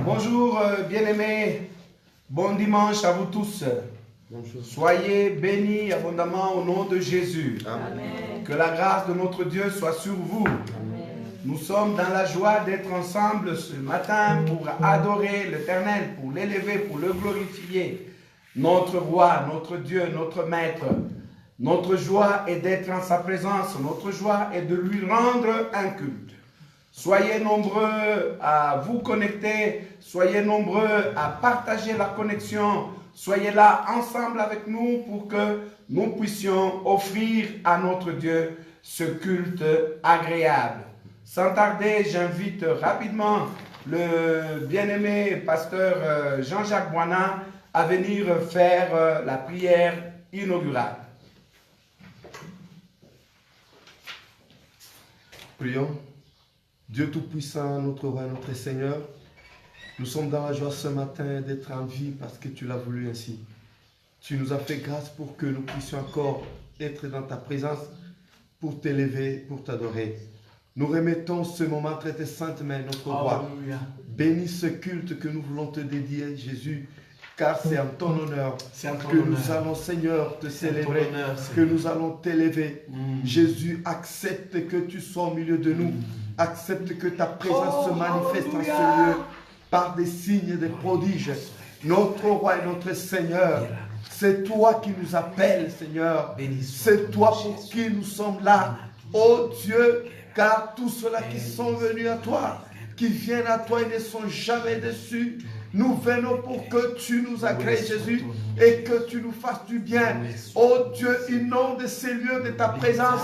Bonjour bien-aimés, bon dimanche à vous tous. Bonjour. Soyez bénis abondamment au nom de Jésus. Amen. Que la grâce de notre Dieu soit sur vous. Amen. Nous sommes dans la joie d'être ensemble ce matin pour adorer l'Éternel, pour l'élever, pour le glorifier. Notre roi, notre Dieu, notre maître. Notre joie est d'être en sa présence. Notre joie est de lui rendre un culte. Soyez nombreux à vous connecter, soyez nombreux à partager la connexion, soyez là ensemble avec nous pour que nous puissions offrir à notre Dieu ce culte agréable. Sans tarder, j'invite rapidement le bien-aimé pasteur Jean-Jacques Boina à venir faire la prière inaugurale. Prions. Dieu Tout-Puissant, notre Roi, notre Seigneur, nous sommes dans la joie ce matin d'être en vie parce que tu l'as voulu ainsi. Tu nous as fait grâce pour que nous puissions encore être dans ta présence pour t'élever, pour t'adorer. Nous remettons ce moment très sainte main, notre Roi. Bénis ce culte que nous voulons te dédier, Jésus, car c'est en ton honneur que nous allons, Seigneur, te célébrer, que nous allons t'élever. Jésus, accepte que tu sois au milieu de nous. Accepte que ta présence se manifeste en ce lieu par des signes et des prodiges. Notre Roi et notre Seigneur, c'est toi qui nous appelles, Seigneur. C'est toi pour qui nous sommes là. Oh Dieu, car tous ceux-là qui sont venus à toi, qui viennent à toi, ils ne sont jamais déçus. Nous venons pour que tu nous agrées, Jésus, et que tu nous fasses du bien. Oh Dieu, inonde ces lieux de ta présence,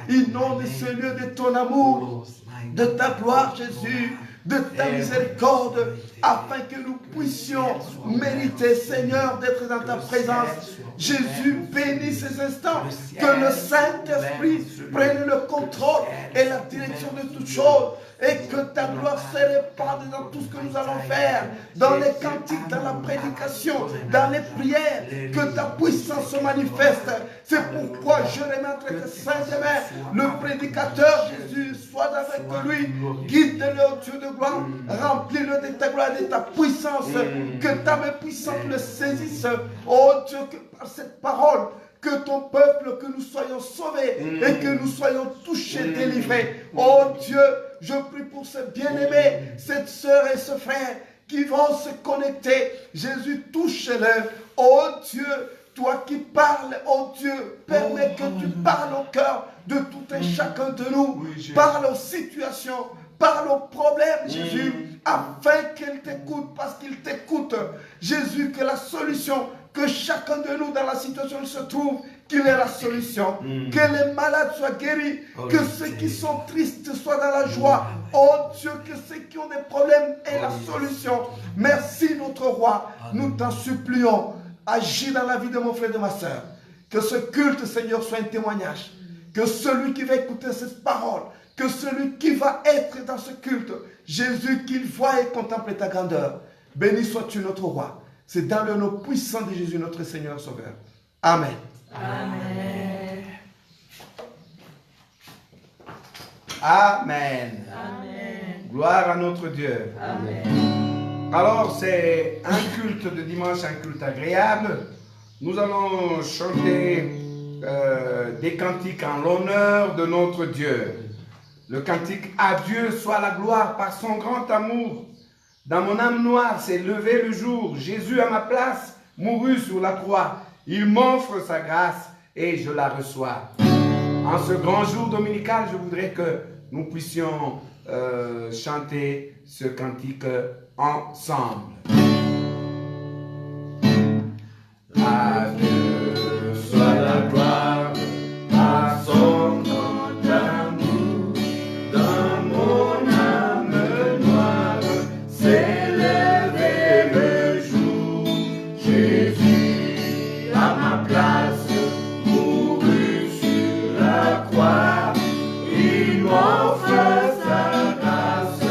inonde ces lieux de ton amour, de ta gloire, Jésus, de ta miséricorde, afin que nous puissions mériter, Seigneur, d'être dans ta présence. Jésus, bénis ces instants, que le Saint-Esprit prenne le contrôle et la direction de toutes choses, et que ta gloire se répande dans tout ce que nous allons faire, dans les cantiques, dans la prédication, dans les prières, que ta puissance se manifeste. C'est pourquoi je remets entre tes saintes mains le prédicateur Jésus, sois avec lui, guide-le au Dieu de gloire, remplis-le de ta gloire et de ta puissance, que ta main puissante le saisisse. Oh Dieu, que par cette parole, que ton peuple, que nous soyons sauvés et que nous soyons touchés, délivrés. Oh Dieu, je prie pour ce bien-aimé, cette sœur et ce frère qui vont se connecter. Jésus, touche-le. Oh Dieu, toi qui parles, oh Dieu, permets que tu parles au cœur de tout un chacun de nous. Parle aux situations, parle aux problèmes, Jésus, afin qu'il t'écoute, parce qu'il t'écoute. Jésus, que la solution, que chacun de nous dans la situation où il se trouve, qu'il ait la solution. Que les malades soient guéris, que ceux qui sont tristes soient dans la joie. Oh Dieu, que ceux qui ont des problèmes aient la solution. Merci notre Roi, nous t'en supplions. Agis dans la vie de mon frère et de ma soeur. Que ce culte, Seigneur, soit un témoignage. Que celui qui va écouter cette parole, que celui qui va être dans ce culte, Jésus, qu'il voie et contemple ta grandeur. Béni sois-tu notre Roi. C'est dans le nom puissant de Jésus, notre Seigneur Sauveur. Amen. Amen. Amen. Amen. Gloire à notre Dieu. Amen. Alors, c'est un culte de dimanche, un culte agréable. Nous allons chanter des cantiques en l'honneur de notre Dieu. Le cantique « À Dieu soit la gloire par son grand amour. Dans mon âme noire s'est levé le jour. Jésus à ma place mourut sur la croix. Il m'offre sa grâce et je la reçois. » En ce grand jour dominical, je voudrais que nous puissions chanter ce cantique ensemble. À Dieu soit la gloire par son grand amour. Dans mon âme noire s'est levé le jour. Jésus à ma place mourut sur la croix. Il m'offre sa grâce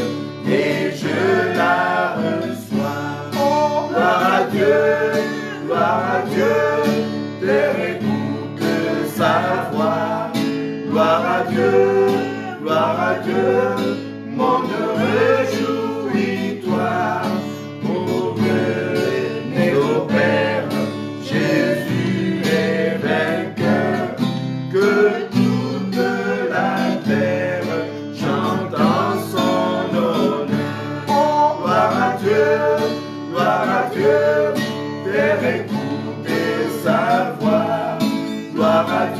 et je la reçois.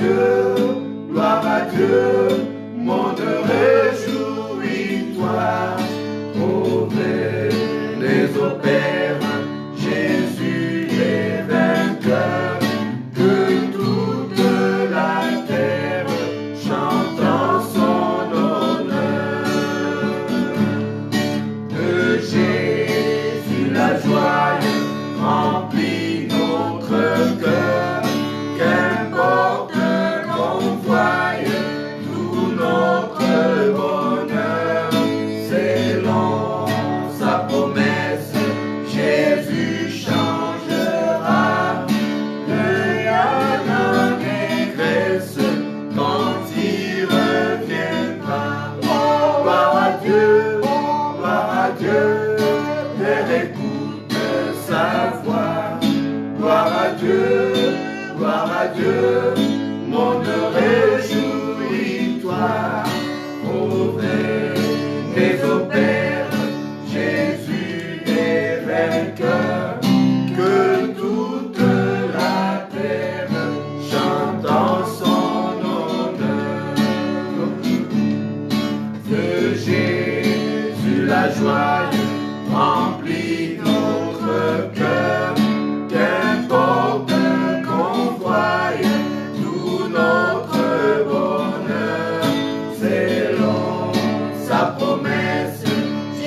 à Dieu, monde réjouis-toi. Oh, venez au Père, Jésus est vainqueur, que toute la terre chante en son honneur. De Jésus la joie remplit notre cœur, qu'importe qu'on voie tout notre bonheur, selon sa promesse, Jésus changera de l'âme négresse quand il reviendra. Gloire à Dieu, Père écoute sa voix. Gloire à Dieu, monde réjouis-toi. Oh, venez au Père, Jésus est vainqueur, que toute la terre chante en son honneur. De Jésus la joie remplit notre cœur, qu'importe qu'on voie tout notre bonheur, selon sa promesse,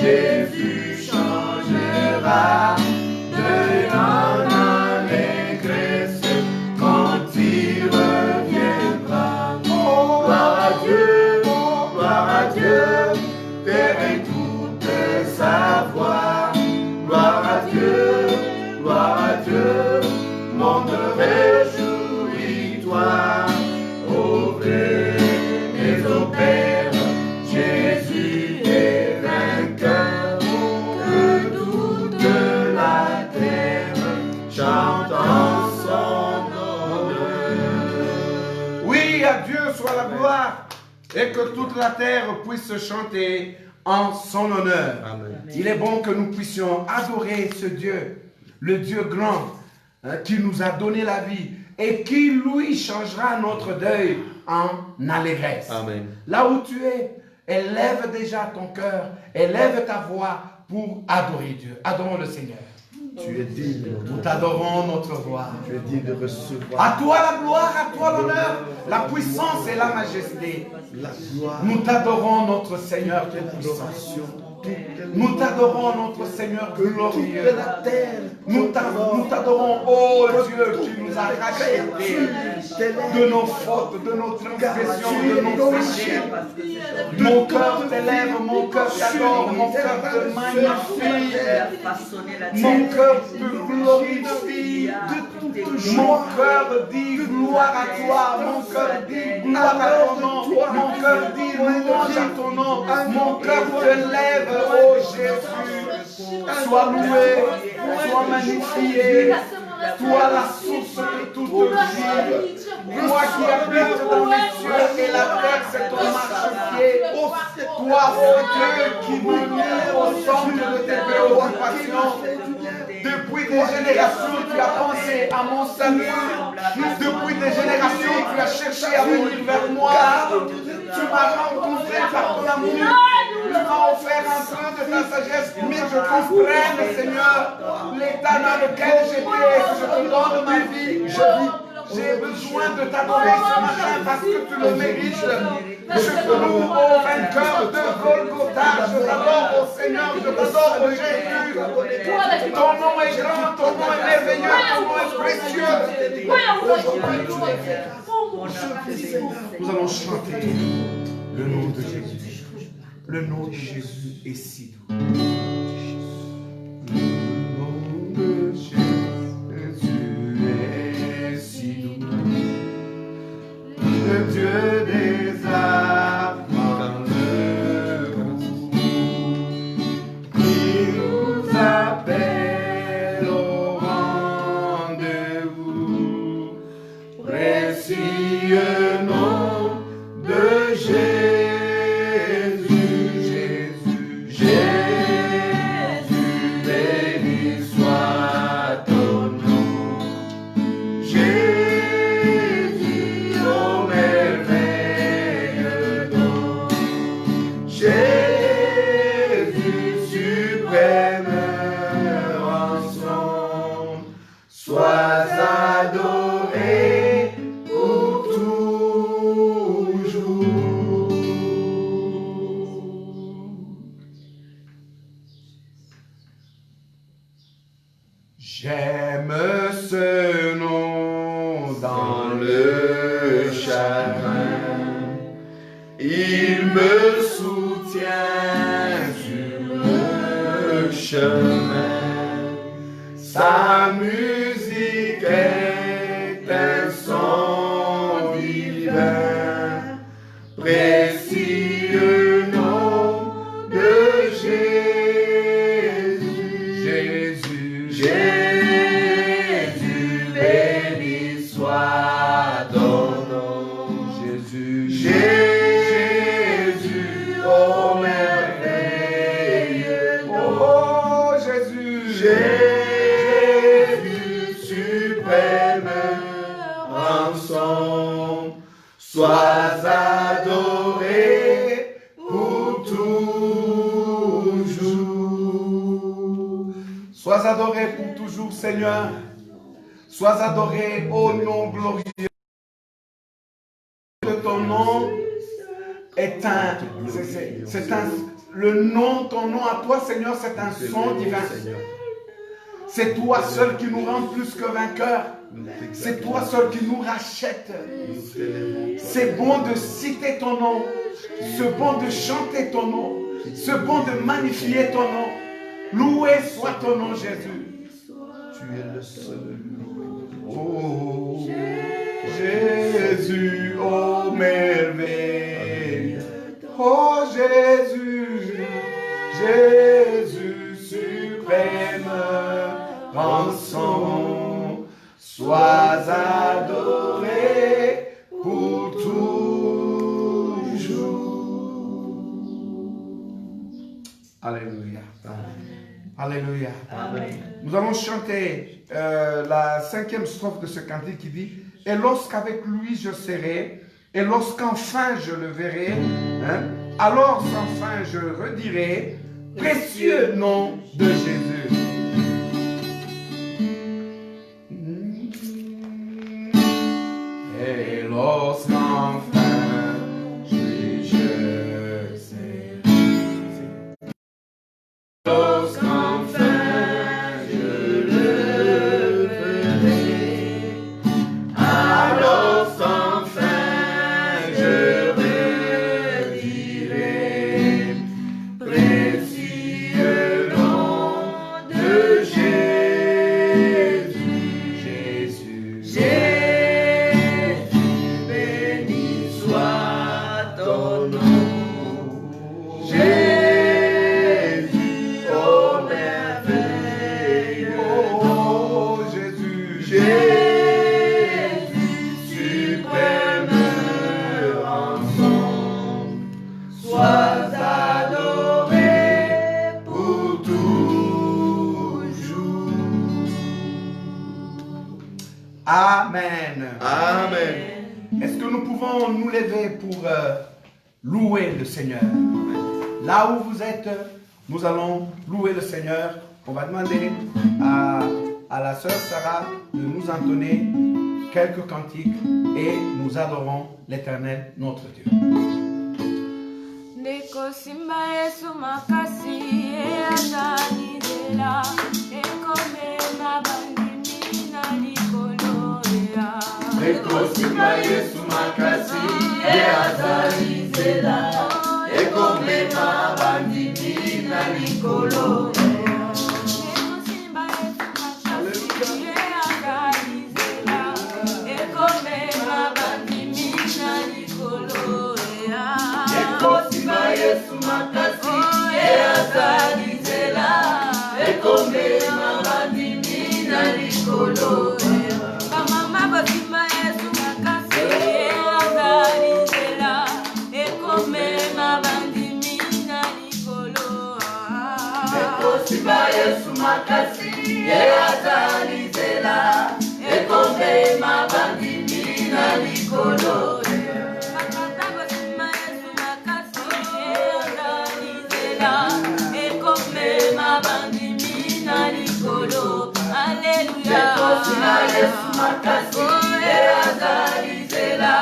Jésus changera de l'âne allégresse quand il reviendra. Gloire à Dieu, Père écoute sa voix. Gloire à Dieu, monde réjouis-toi. Oh, venez au Père, Jésus est vainqueur, que toute la terre chante en son honneur. Oui, à Dieu soit la gloire, et que toute la terre puisse chanter en son honneur. Amen. Il est bon que nous puissions adorer ce Dieu, le Dieu grand, qui nous a donné la vie et qui, lui, changera notre deuil en allégresse. Amen. Là où tu es, élève déjà ton cœur, élève ta voix pour adorer Dieu. Adorons le Seigneur. Tu es digne. Nous t'adorons, notre roi. Tu es digne de recevoir À toi la gloire, à toi l'honneur, la puissance et la majesté. la gloire, Nous t'adorons, notre Seigneur tout-puissant. l'adoration. Nous t'adorons, notre Seigneur glorieux. Toute la terre. Nous t'adorons, ô Dieu, qui nous a rachetés de nos fautes, de nos transgressions, de nos péchés. Mon cœur t'élève, mon cœur t'adore, mon cœur te magnifie. Mon cœur te glorifie. Mon cœur dit gloire à toi. Mon cœur dit gloire à ton nom. Mon cœur dit louange à ton nom. Mon cœur te lève, ô Jésus. Sois loué, sois magnifié. Toi la source de toute vie. Toi qui habites dans les cieux et la terre, c'est ton marchepied. Toi, ô Dieu, qui me mets au centre de tes préoccupations. Depuis des générations, tu as pensé à mon salut. Depuis des générations, tu as cherché à venir vers moi. Tu m'as rencontré par ton amour. Tu m'as offert un peu de ta sagesse. Mais je comprenne, Seigneur, l'état dans lequel j'étais. Je te donne ma vie. J'ai besoin de t'adorer ce matin parce que tu le mérites. Je te loue, ô vainqueur de Golgotha. Je t'adore, ô Seigneur. Je t'adore, ô Jésus. Ton nom est grand, ton nom est merveilleux, ton nom est précieux. Nous allons chanter le nom de Jésus. Le nom de Jésus est si doux. Le nom de Jésus est si doux. Le Dieu des armes, il nous appelle au rendez-vous. Précieux nom de Jésus, Jésus, Jésus. J'aime ce nom dans le chagrin. Il me soutient sur le chemin. Sa musique est un son divin, précieux nom de Jésus. Jésus, béni soit ton nom. Jésus, oh merveilleux nom. Oh Jésus, suprême rançon, sois adoré pour toujours. Sois adoré pour toujours, Seigneur. Sois adoré au nom glorieux de ton nom. Le nom, ton nom à toi, Seigneur, c'est un son divin. C'est toi seul qui nous rend plus que vainqueurs. C'est toi seul qui nous rachète. C'est bon de citer ton nom. C'est bon de chanter ton nom. C'est bon de magnifier ton nom. Loué soit ton nom, Jésus. Tu es le seul. Oh, Jésus, oh merveille. Oh Jésus, Jésus suprême rançon, sois adoré pour toujours. Alléluia. Alléluia. Amen. Nous allons chanter la 5e strophe de ce cantique qui dit « Et lorsqu'avec lui je serai, et lorsqu'enfin je le verrai, alors sans fin je redirai, précieux nom de Jésus. » Et lorsqu'enfin je serai, Amen. Amen. Est-ce que nous pouvons nous lever pour louer le Seigneur? Là où vous êtes, nous allons louer le Seigneur. On va demander à la sœur Sarah de nous entonner quelques cantiques et nous adorons l'Éternel, notre Dieu. Ekosima Yesu makasi azalizela ekomema bandimi na likolo. Ekosima Yesu makasi azalizela ekomema bandimi na likolo. Ekosima Yesu makasi azalizela ekomema bandimi na likolo. Ekosima Yesu makasi azalizela ekomema bandimi na likolo. Ekosima Yesu makasi azalizela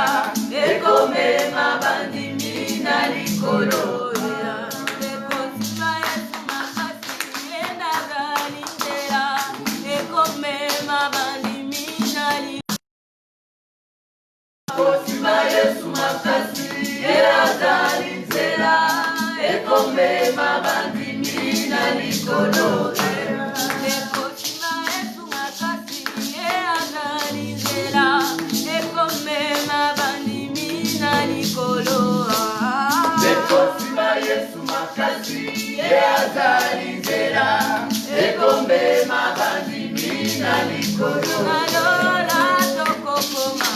talizela ekombe mabandimi na likolo nalola tokokoma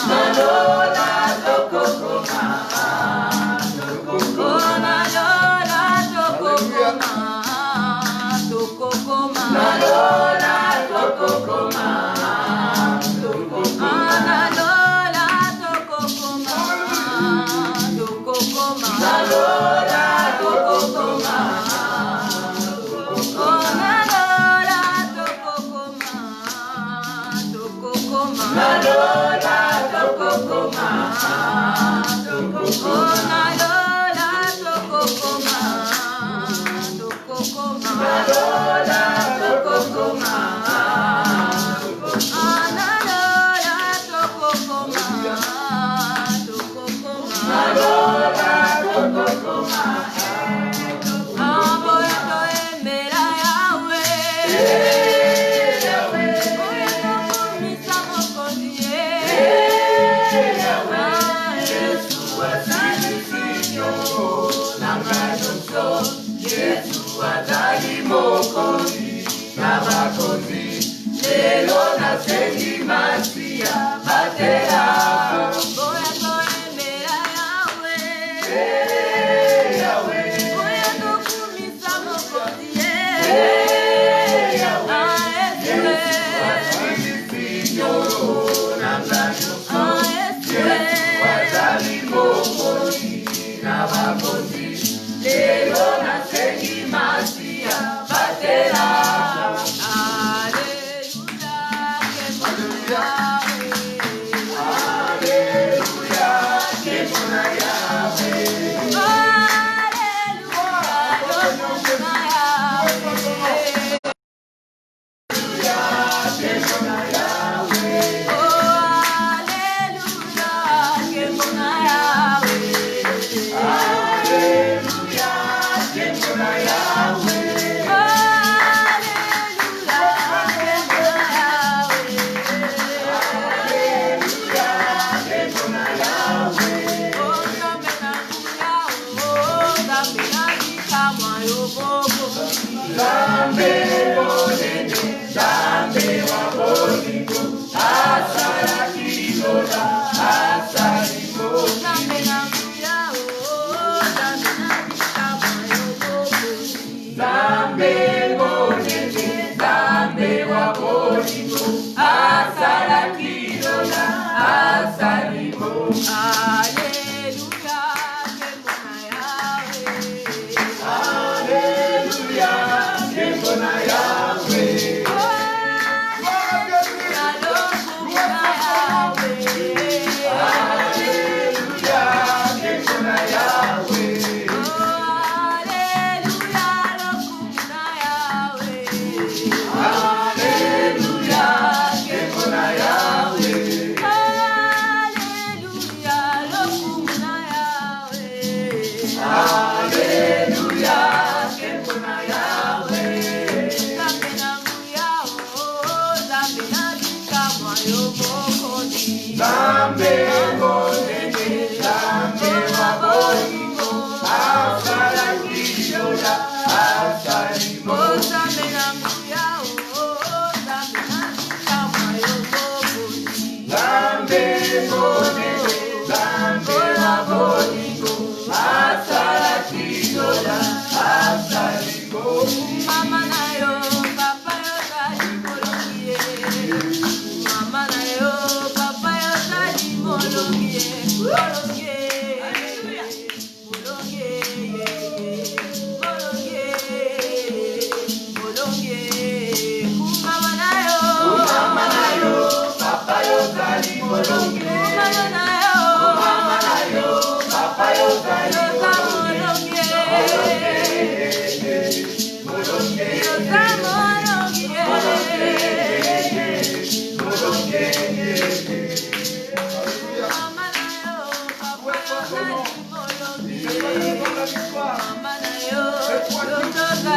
nalola tokokoma nalola tokokoma nalola tokokoma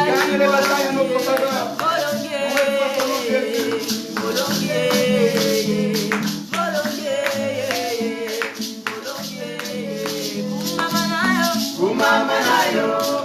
Gagne les batailles en notre faveur. Kumamanayo.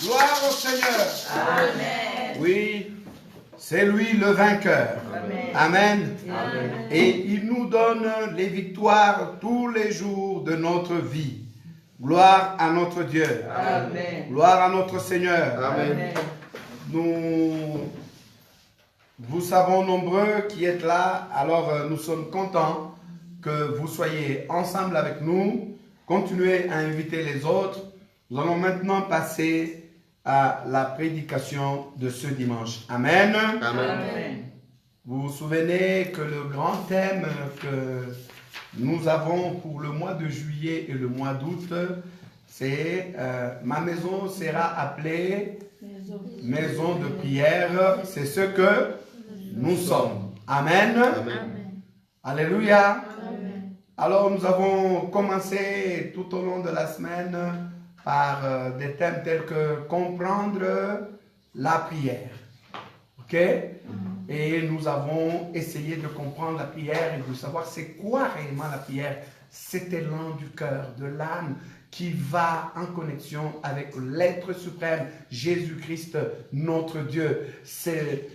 Gloire au Seigneur. Amen. Oui, c'est lui le vainqueur. Amen. Amen. Amen. Et il nous donne les victoires tous les jours de notre vie. Gloire à notre Dieu. Amen. Gloire à notre Seigneur. Amen. Vous savons nombreux qui êtes là, alors nous sommes contents que vous soyez ensemble avec nous. Continuez à inviter les autres. Nous allons maintenant passer à la prédication de ce dimanche. Amen. Amen. Amen. Vous vous souvenez que le grand thème que nous avons pour le mois de juillet et le mois d'août, c'est ma maison sera appelée maison de prière. C'est ce que nous sommes. Amen. Amen. Alléluia. Amen. Alors nous avons commencé tout au long de la semaine par des thèmes tels que comprendre la prière. Ok? Et nous avons essayé de comprendre la prière et de savoir c'est quoi réellement la prière. Cet élan du cœur, de l'âme qui va en connexion avec l'être suprême, Jésus-Christ, notre Dieu. C'est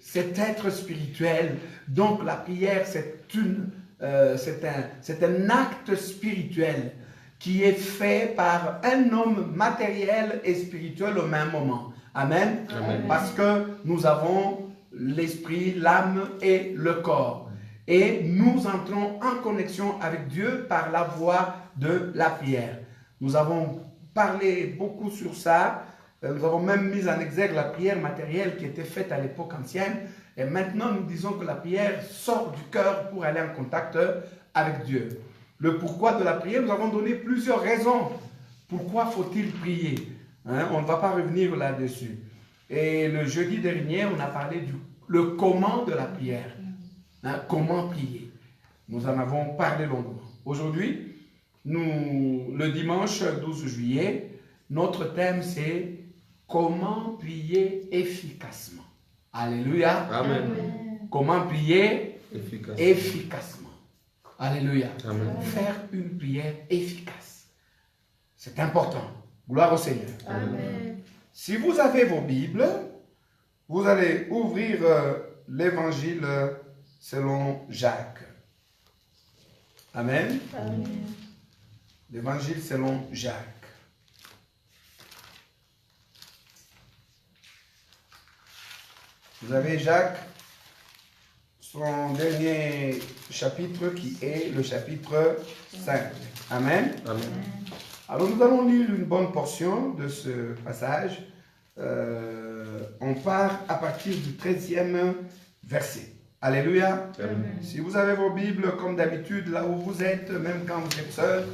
cet être spirituel. Donc la prière, c'est un acte spirituel qui est fait par un homme matériel et spirituel au même moment. Amen. Amen. Parce que nous avons l'esprit, l'âme et le corps. Et nous entrons en connexion avec Dieu par la voie de la prière. Nous avons parlé beaucoup sur ça. Nous avons même mis en exergue la prière matérielle qui était faite à l'époque ancienne. Et maintenant, nous disons que la prière sort du cœur pour aller en contact avec Dieu. Le pourquoi de la prière, nous avons donné plusieurs raisons. Pourquoi faut-il prier? On ne va pas revenir là-dessus. Et le jeudi dernier, on a parlé le comment de la prière. Comment prier? Nous en avons parlé longuement. Aujourd'hui, le dimanche 12 juillet, notre thème c'est comment prier efficacement. Alléluia. Amen. Comment prier efficacement. Alléluia. Amen. Faire une prière efficace. C'est important. Gloire au Seigneur. Amen. Si vous avez vos Bibles, vous allez ouvrir l'évangile selon Jacques. Amen. Amen. L'évangile selon Jacques. Vous avez Jacques, son dernier chapitre qui est le chapitre 5. Amen. Amen. Alors nous allons lire une bonne portion de ce passage. On part à partir du 13e verset. Alléluia. Amen. Si vous avez vos Bibles, comme d'habitude, là où vous êtes, même quand vous êtes seul,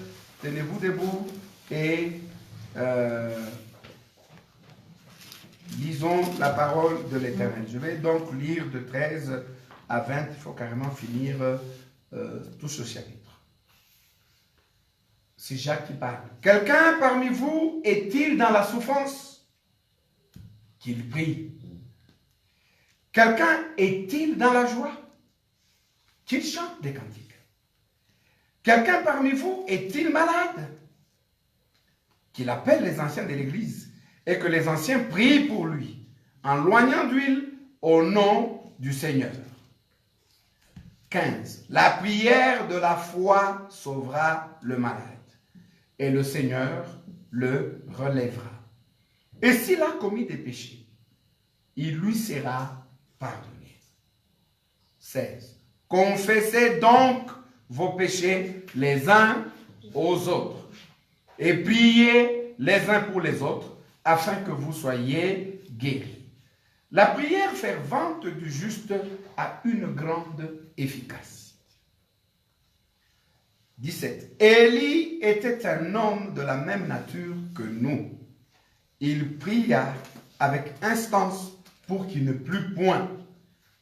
tenez-vous debout et lisons la parole de l'Éternel. Je vais donc lire de 13 à 20. Il faut carrément finir tout ce chapitre. C'est Jacques qui parle. Quelqu'un parmi vous est-il dans la souffrance? Qu'il prie. Quelqu'un est-il dans la joie? qu'il chante des cantiques. Quelqu'un parmi vous est-il malade? Qu'il appelle les anciens de l'Église et que les anciens prient pour lui, en loignant d'huile au nom du Seigneur. 15. La prière de la foi sauvera le malade, et le Seigneur le relèvera. Et s'il a commis des péchés, il lui sera pardonné. 16. Confessez donc vos péchés les uns aux autres, et priez les uns pour les autres, afin que vous soyez guéris. La prière fervente du juste a une grande efficacité. 17. Élie était un homme de la même nature que nous. Il pria avec instance pour qu'il ne plût point.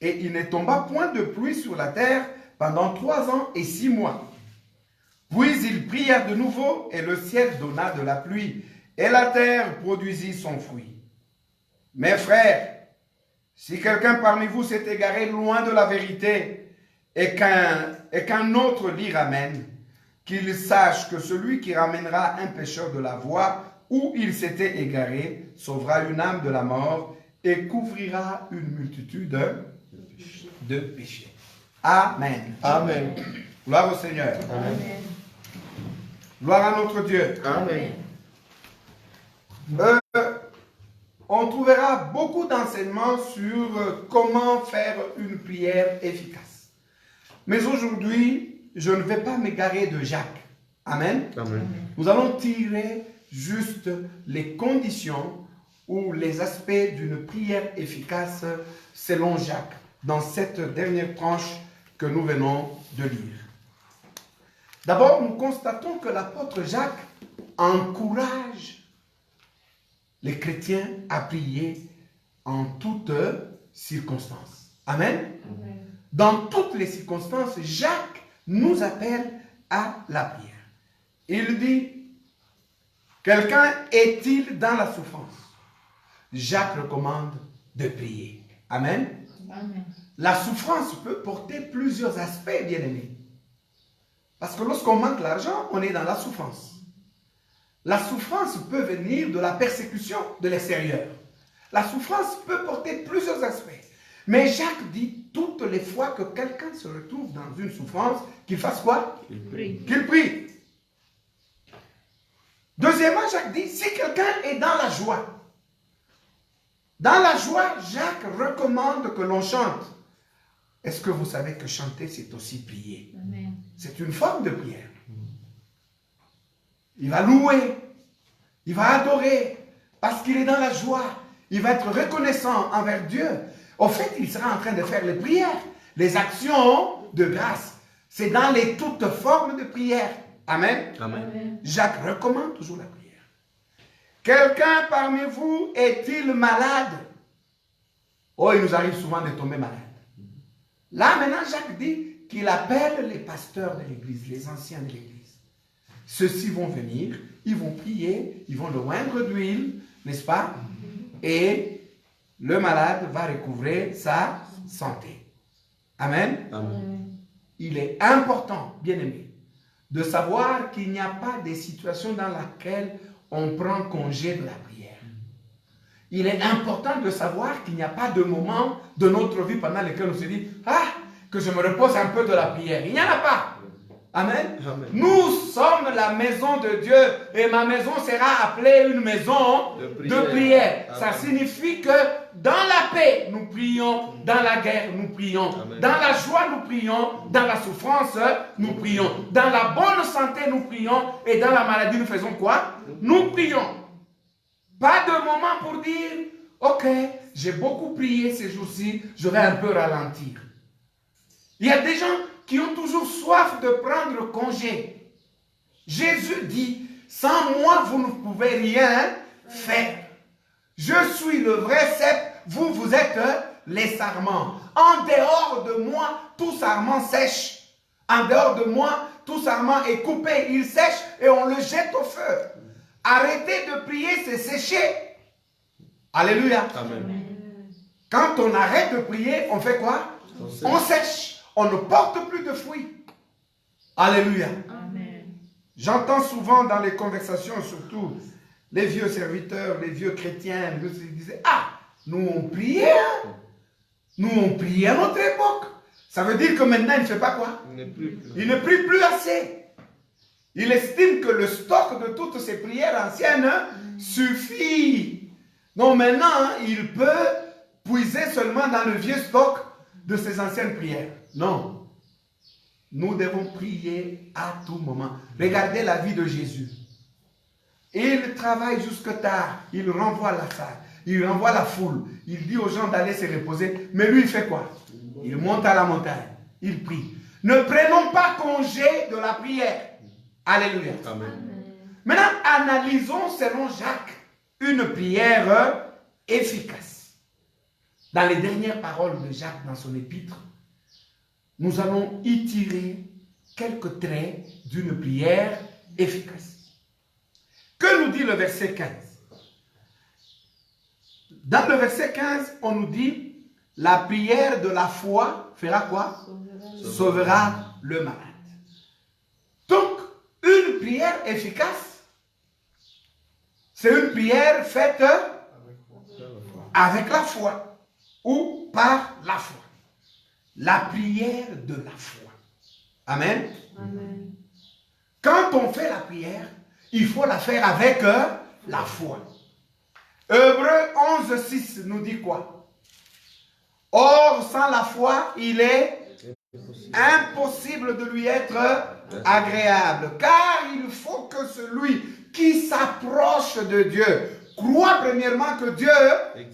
Et il ne tomba point de pluie sur la terre pendant 3 ans et 6 mois. Puis il pria de nouveau, et le ciel donna de la pluie, et la terre produisit son fruit. Mes frères, si quelqu'un parmi vous s'est égaré loin de la vérité, et qu'un autre l'y ramène, qu'il sache que celui qui ramènera un pécheur de la voie où il s'était égaré sauvera une âme de la mort et couvrira une multitude de péchés. Amen. Amen. Gloire au Seigneur. Amen. Gloire à notre Dieu. Amen. On trouvera beaucoup d'enseignements sur comment faire une prière efficace. Mais aujourd'hui, je ne vais pas m'égarer de Jacques. Amen. Amen. Nous allons tirer juste les conditions ou les aspects d'une prière efficace selon Jacques dans cette dernière tranche que nous venons de lire. D'abord, nous constatons que l'apôtre Jacques encourage les chrétiens à prier en toutes circonstances. Amen. Amen. Dans toutes les circonstances, Jacques nous appelle à la prière. Il dit, quelqu'un est-il dans la souffrance? Jacques recommande de prier. Amen. Amen. La souffrance peut porter plusieurs aspects, bien-aimés. Parce que lorsqu'on manque l'argent, on est dans la souffrance. La souffrance peut venir de la persécution de l'extérieur. La souffrance peut porter plusieurs aspects. Mais Jacques dit toutes les fois que quelqu'un se retrouve dans une souffrance, qu'il fasse quoi? Il prie. Qu'il prie. Deuxièmement, Jacques dit, si quelqu'un est dans la joie, Jacques recommande que l'on chante. Est-ce que vous savez que chanter, c'est aussi prier? Amen. C'est une forme de prière. Il va louer, il va adorer, parce qu'il est dans la joie. Il va être reconnaissant envers Dieu. Au fait, il sera en train de faire les prières, les actions de grâce. C'est dans les toutes formes de prière. Amen. Amen. Jacques recommande toujours la prière. Quelqu'un parmi vous est-il malade? Oh, il nous arrive souvent de tomber malade. Là, maintenant, Jacques dit qu'il appelle les pasteurs de l'église, les anciens de l'église. Ceux-ci vont venir, ils vont prier, ils vont le oindre d'huile, n'est-ce pas? Et le malade va recouvrer sa santé. Amen. Amen. Il est important, bien-aimé, de savoir qu'il n'y a pas de situation dans laquelle on prend congé de la prière. Il est important de savoir qu'il n'y a pas de moment de notre vie pendant lequel on se dit « Ah, que je me repose un peu de la prière. » Il n'y en a pas. Amen. Amen. Nous sommes la maison de Dieu et ma maison sera appelée une maison de prière. Ça signifie que dans la paix, nous prions. Dans la guerre, nous prions. Amen. Dans la joie, nous prions. Dans la souffrance, nous prions. Dans la bonne santé, nous prions. Et dans la maladie, nous faisons quoi? Nous prions. Pas de moment pour dire, ok, j'ai beaucoup prié ces jours-ci, je vais un peu ralentir. Il y a des gens qui ont toujours soif de prendre congé. Jésus dit, sans moi, vous ne pouvez rien faire. Je suis le vrai cep, vous, vous êtes les sarments. En dehors de moi, tout sarment sèche. En dehors de moi, tout sarment est coupé, il sèche et on le jette au feu. Arrêter de prier, c'est sécher. Alléluia. Amen. Quand on arrête de prier, on fait quoi? On sèche. on ne porte plus de fruits. Alléluia. J'entends souvent dans les conversations, surtout les vieux serviteurs, les vieux chrétiens, ils disaient, ah, nous on priait, hein? Nous on priait à notre époque. Ça veut dire que maintenant il ne fait pas quoi? Il ne prie plus assez. Il estime que le stock de toutes ces prières anciennes suffit. Donc maintenant, il peut puiser seulement dans le vieux stock de ses anciennes prières. Non. Nous devons prier à tout moment. Regardez la vie de Jésus. Il travaille jusque tard. Il renvoie la salle. Il renvoie la foule. Il dit aux gens d'aller se reposer. Mais lui, il fait quoi? Il monte à la montagne. Il prie. Ne prenons pas congé de la prière. Alléluia. Amen. Maintenant, analysons selon Jacques une prière efficace. Dans les dernières paroles de Jacques dans son épître, nous allons y tirer quelques traits d'une prière efficace. Que nous dit le verset 15? Dans le verset 15, on nous dit, la prière de la foi fera quoi? Sauvera le malade. Donc, une prière efficace, c'est une prière faite avec la foi ou par la foi. La prière de la foi. Amen. Amen. Quand on fait la prière, il faut la faire avec la foi. Hébreux 11:6 nous dit quoi? Or, sans la foi, il est impossible de lui être agréable. Car il faut que celui qui s'approche de Dieu croit premièrement que Dieu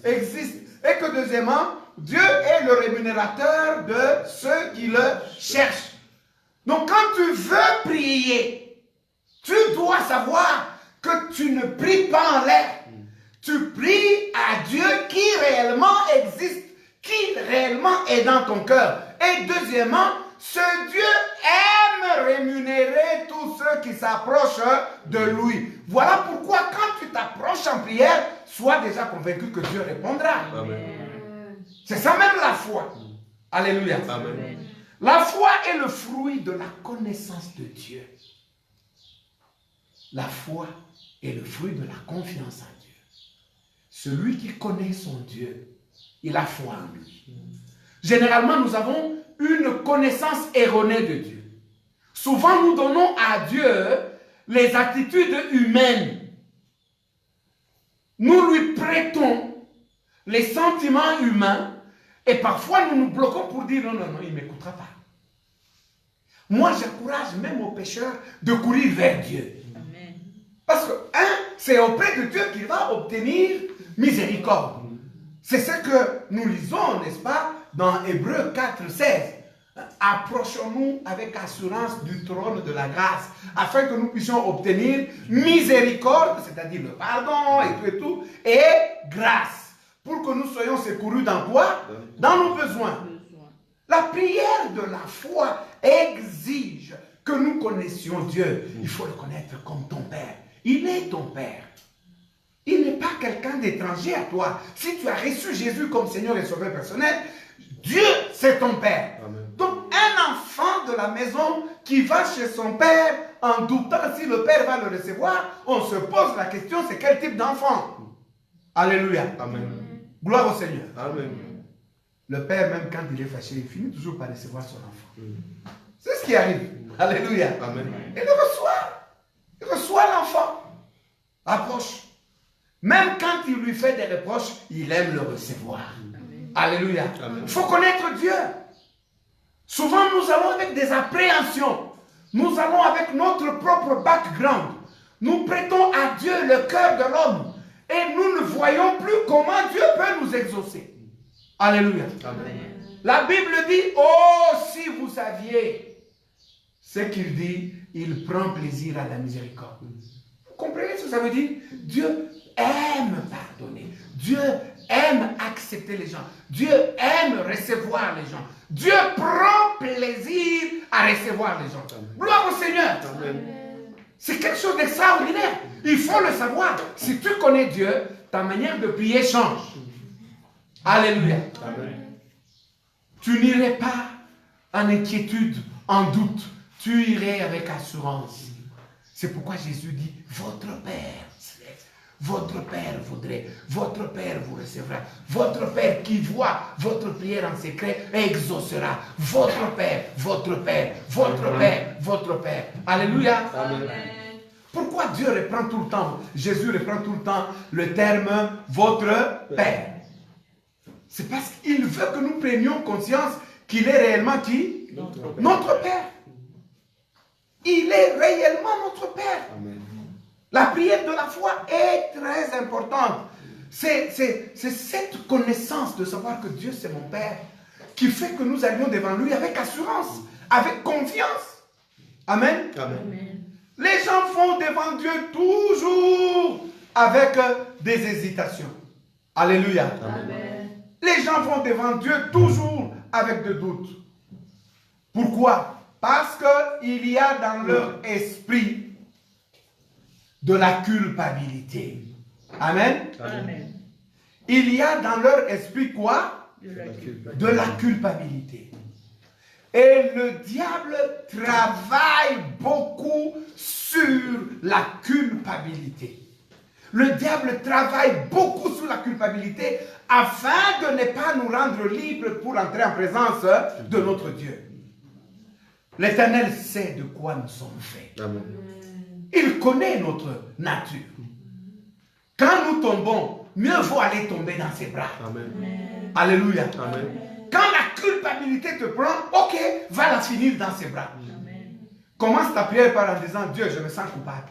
existe. Et que deuxièmement, Dieu est le rémunérateur de ceux qui le cherchent. Donc quand tu veux prier, tu dois savoir que tu ne pries pas en l'air. Tu pries à Dieu qui réellement existe, qui réellement est dans ton cœur. Et deuxièmement, ce Dieu aime rémunérer tous ceux qui s'approchent de lui. Voilà pourquoi quand tu t'approches en prière, sois déjà convaincu que Dieu répondra. Amen. C'est ça même la foi. Alléluia. Amen. La foi est le fruit de la connaissance de Dieu. La foi est le fruit de la confiance en Dieu. Celui qui connaît son Dieu, il a foi en lui. Généralement, nous avons une connaissance erronée de Dieu. Souvent, nous donnons à Dieu les attitudes humaines. Nous lui prêtons les sentiments humains et parfois nous nous bloquons pour dire non, non, non, il ne m'écoutera pas. Moi, j'encourage même aux pécheurs de courir vers Dieu. Amen. Parce que, c'est auprès de Dieu qu'il va obtenir miséricorde. C'est ce que nous lisons, n'est-ce pas, dans Hébreux 4:16. Approchons-nous avec assurance du trône de la grâce, afin que nous puissions obtenir miséricorde, c'est-à-dire le pardon et tout, et grâce, pour que nous soyons secourus dans quoi? Dans nos besoins. La prière de la foi exige que nous connaissions Dieu. Il faut le connaître comme ton Père. Il est ton Père. Il n'est pas quelqu'un d'étranger à toi. Si tu as reçu Jésus comme Seigneur et Sauveur personnel, Dieu, c'est ton Père. Amen. Donc, un enfant de la maison qui va chez son Père en doutant si le Père va le recevoir, on se pose la question, c'est quel type d'enfant? Alléluia. Amen. Gloire au Seigneur. Amen. Le Père, même quand il est fâché, il finit toujours par recevoir son enfant. C'est ce qui arrive. Alléluia. Amen. Et il reçoit. Il reçoit l'enfant. Approche. Même quand il lui fait des reproches, il aime le recevoir. Amen. Alléluia. Il faut connaître Dieu. Souvent, nous allons avec des appréhensions. Nous allons avec notre propre background. Nous prêtons à Dieu le cœur de l'homme. Et nous ne voyons plus comment Dieu peut nous exaucer. Alléluia. Amen. La Bible dit, oh, si vous saviez ce qu'il dit, il prend plaisir à la miséricorde. Vous comprenez ce que ça veut dire? Dieu aime pardonner. Dieu aime accepter les gens. Dieu aime recevoir les gens. Dieu prend plaisir à recevoir les gens. Gloire au Seigneur. C'est quelque chose d'extraordinaire. Il faut le savoir. Si tu connais Dieu, ta manière de prier change. Alléluia. Amen. Tu n'irais pas en inquiétude, en doute, tu irais avec assurance. C'est pourquoi Jésus dit, votre Père céleste, votre Père voudrait, votre Père vous recevra, votre Père qui voit votre prière en secret exaucera. Votre Père, votre Père, votre Père, votre Père. Alléluia. Amen. Pourquoi Dieu reprend tout le temps, Jésus reprend tout le temps le terme votre Père? C'est parce qu'il veut que nous prenions conscience qu'il est réellement qui? Notre Père. Il est réellement notre Père. Amen. La prière de la foi est très importante. C'est cette connaissance de savoir que Dieu c'est mon Père qui fait que nous allions devant lui avec assurance, avec confiance. Amen. Amen. Les gens vont devant Dieu toujours avec des hésitations. Alléluia. Amen. Les gens vont devant Dieu toujours avec des doutes. Pourquoi? Parce qu'il y a dans leur esprit de la culpabilité. Amen. Amen. Il y a dans leur esprit quoi? De la culpabilité. Et le diable travaille beaucoup sur la culpabilité. Le diable travaille beaucoup sur la culpabilité afin de ne pas nous rendre libres pour entrer en présence de notre Dieu. L'Éternel sait de quoi nous sommes faits. Amen. Il connaît notre nature. Quand nous tombons, mieux vaut aller tomber dans ses bras. Amen. Alléluia. Amen. Quand la culpabilité te prend, ok, va la finir dans ses bras. Commence ta prière par en disant, Dieu, je me sens coupable.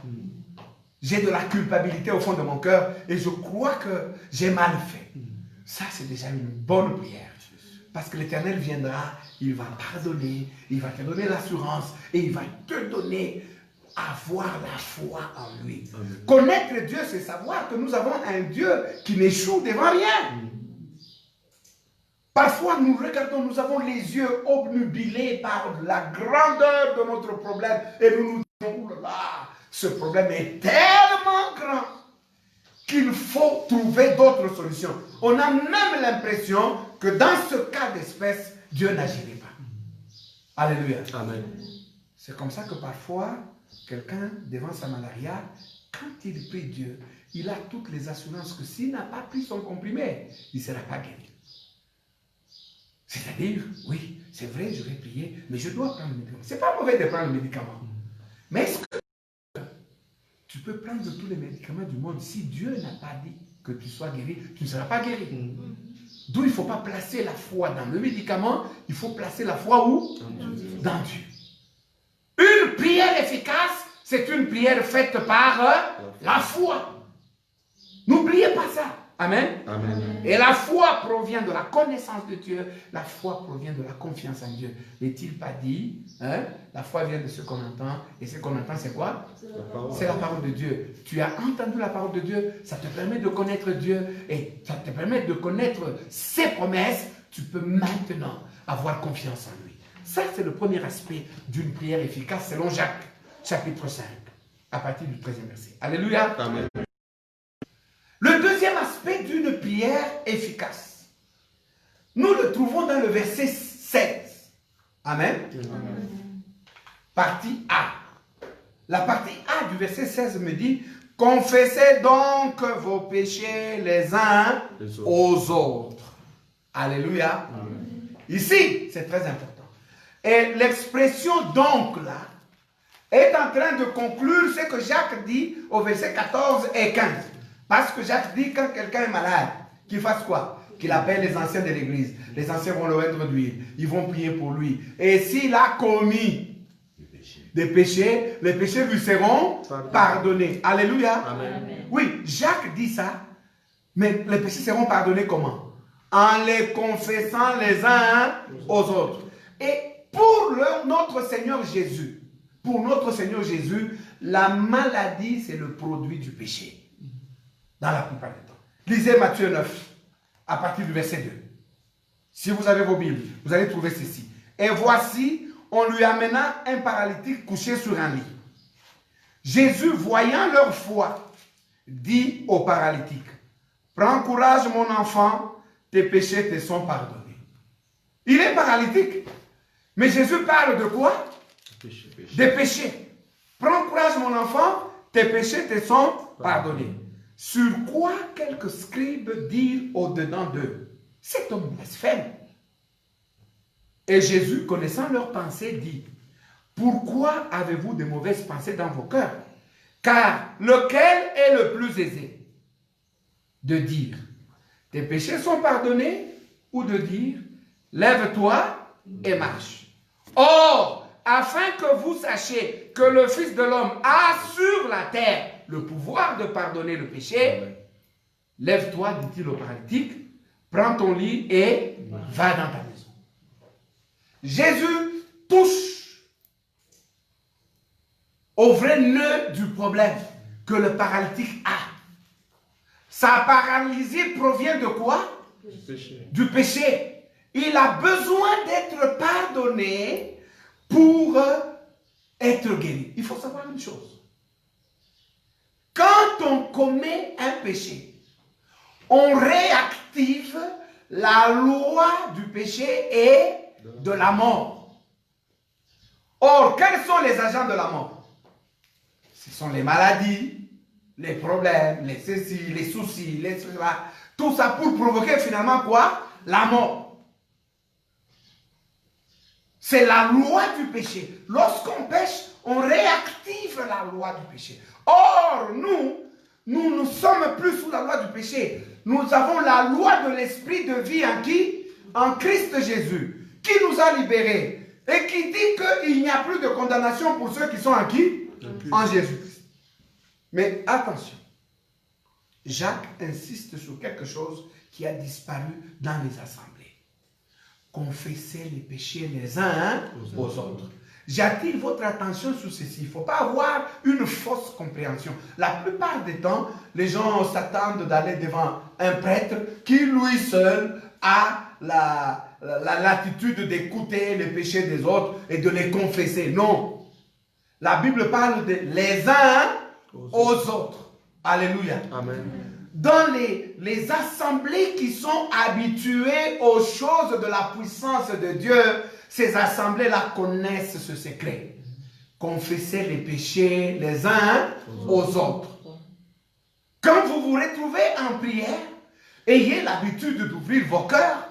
J'ai de la culpabilité au fond de mon cœur et je crois que j'ai mal fait. Ça, c'est déjà une bonne prière. Parce que l'Éternel viendra, il va pardonner, il va te donner l'assurance et il va te donner avoir la foi en lui. Amen. Connaître Dieu, c'est savoir que nous avons un Dieu qui n'échoue devant rien. Parfois, nous regardons, nous avons les yeux obnubilés par la grandeur de notre problème et nous nous disons, oh là là, ce problème est tellement grand qu'il faut trouver d'autres solutions. On a même l'impression que dans ce cas d'espèce, Dieu n'agirait pas. Alléluia. Amen. C'est comme ça que parfois, quelqu'un devant sa malaria, quand il prie Dieu, il a toutes les assurances que s'il n'a pas pris son comprimé, il ne sera pas guéri. C'est-à-dire, oui, c'est vrai, je vais prier, mais je dois prendre le médicament. Ce n'est pas mauvais de prendre le médicament. Mais est-ce que tu peux prendre tous les médicaments du monde? Si Dieu n'a pas dit que tu sois guéri, tu ne seras pas guéri. D'où il ne faut pas placer la foi dans le médicament, il faut placer la foi où? Dans Dieu. Une prière efficace, c'est une prière faite par la foi. N'oubliez pas ça. Amen. Amen. Et la foi provient de la connaissance de Dieu. La foi provient de la confiance en Dieu. N'est-il pas dit, hein? La foi vient de ce qu'on entend. Et ce qu'on entend, c'est quoi? C'est la parole de Dieu. Tu as entendu la parole de Dieu. Ça te permet de connaître Dieu. Et ça te permet de connaître ses promesses. Tu peux maintenant avoir confiance en lui. Ça, c'est le premier aspect d'une prière efficace selon Jacques, chapitre 5, à partir du 13e verset. Alléluia. Amen. Le deuxième aspect d'une prière efficace, nous le trouvons dans le verset 16. Amen. Amen. Partie A. La partie A du verset 16 me dit, confessez donc vos péchés les uns aux autres. Alléluia. Amen. Ici, c'est très important. Et l'expression donc là est en train de conclure ce que Jacques dit au verset 14 et 15. Parce que Jacques dit quand quelqu'un est malade, qu'il fasse quoi? Qu'il appelle les anciens de l'église. Les anciens vont le mettre d'huile. Ils vont prier pour lui. Et s'il a commis des péchés, les péchés lui seront pardonnés. Alléluia. Amen. Oui, Jacques dit ça. Mais les péchés seront pardonnés comment? En les confessant les uns aux autres. Et pour notre Seigneur Jésus, la maladie, c'est le produit du péché. Dans la plupart du temps. Lisez Matthieu 9, à partir du verset 2. Si vous avez vos Bibles, vous allez trouver ceci. Et voici, on lui amena un paralytique couché sur un lit. Jésus, voyant leur foi, dit au paralytique, prends courage mon enfant, tes péchés te sont pardonnés. Il est paralytique. Mais Jésus parle de quoi? Des péchés. Prends courage, mon enfant, tes péchés te sont pardonnés. Sur quoi quelques scribes dirent au-dedans d'eux, cet homme blasphème. Et Jésus, connaissant leurs pensées, dit, pourquoi avez-vous de mauvaises pensées dans vos cœurs? Car lequel est le plus aisé? De dire, tes péchés sont pardonnés, ou de dire, lève-toi et marche. Or, afin que vous sachiez que le Fils de l'homme a sur la terre le pouvoir de pardonner le péché, lève-toi, dit-il au paralytique, prends ton lit et va dans ta maison. Jésus touche au vrai nœud du problème que le paralytique a. Sa paralysie provient de quoi? Du péché. Il a besoin d'être pardonné pour être guéri. Il faut savoir une chose. Quand on commet un péché, on réactive la loi du péché et de la mort. Or, quels sont les agents de la mort? Ce sont les maladies, les problèmes, les ceci, les soucis, les cela. Tout ça pour provoquer finalement quoi? La mort. C'est la loi du péché. Lorsqu'on pêche, on réactive la loi du péché. Or, nous ne sommes plus sous la loi du péché. Nous avons la loi de l'esprit de vie en qui? En Christ Jésus, qui nous a libérés et qui dit qu'il n'y a plus de condamnation pour ceux qui sont en qui? En Jésus-Christ. Mais attention, Jacques insiste sur quelque chose qui a disparu dans les assemblées. Confessez les péchés les uns aux autres. J'attire votre attention sur ceci. Il ne faut pas avoir une fausse compréhension. La plupart des temps, les gens s'attendent d'aller devant un prêtre qui, lui seul, a la latitude d'écouter les péchés des autres et de les confesser. Non. La Bible parle de les uns aux autres. Alléluia. Amen. Dans les assemblées qui sont habituées aux choses de la puissance de Dieu, ces assemblées-là connaissent ce secret. Confessez les péchés les uns aux autres. Quand vous vous retrouvez en prière, ayez l'habitude d'ouvrir vos cœurs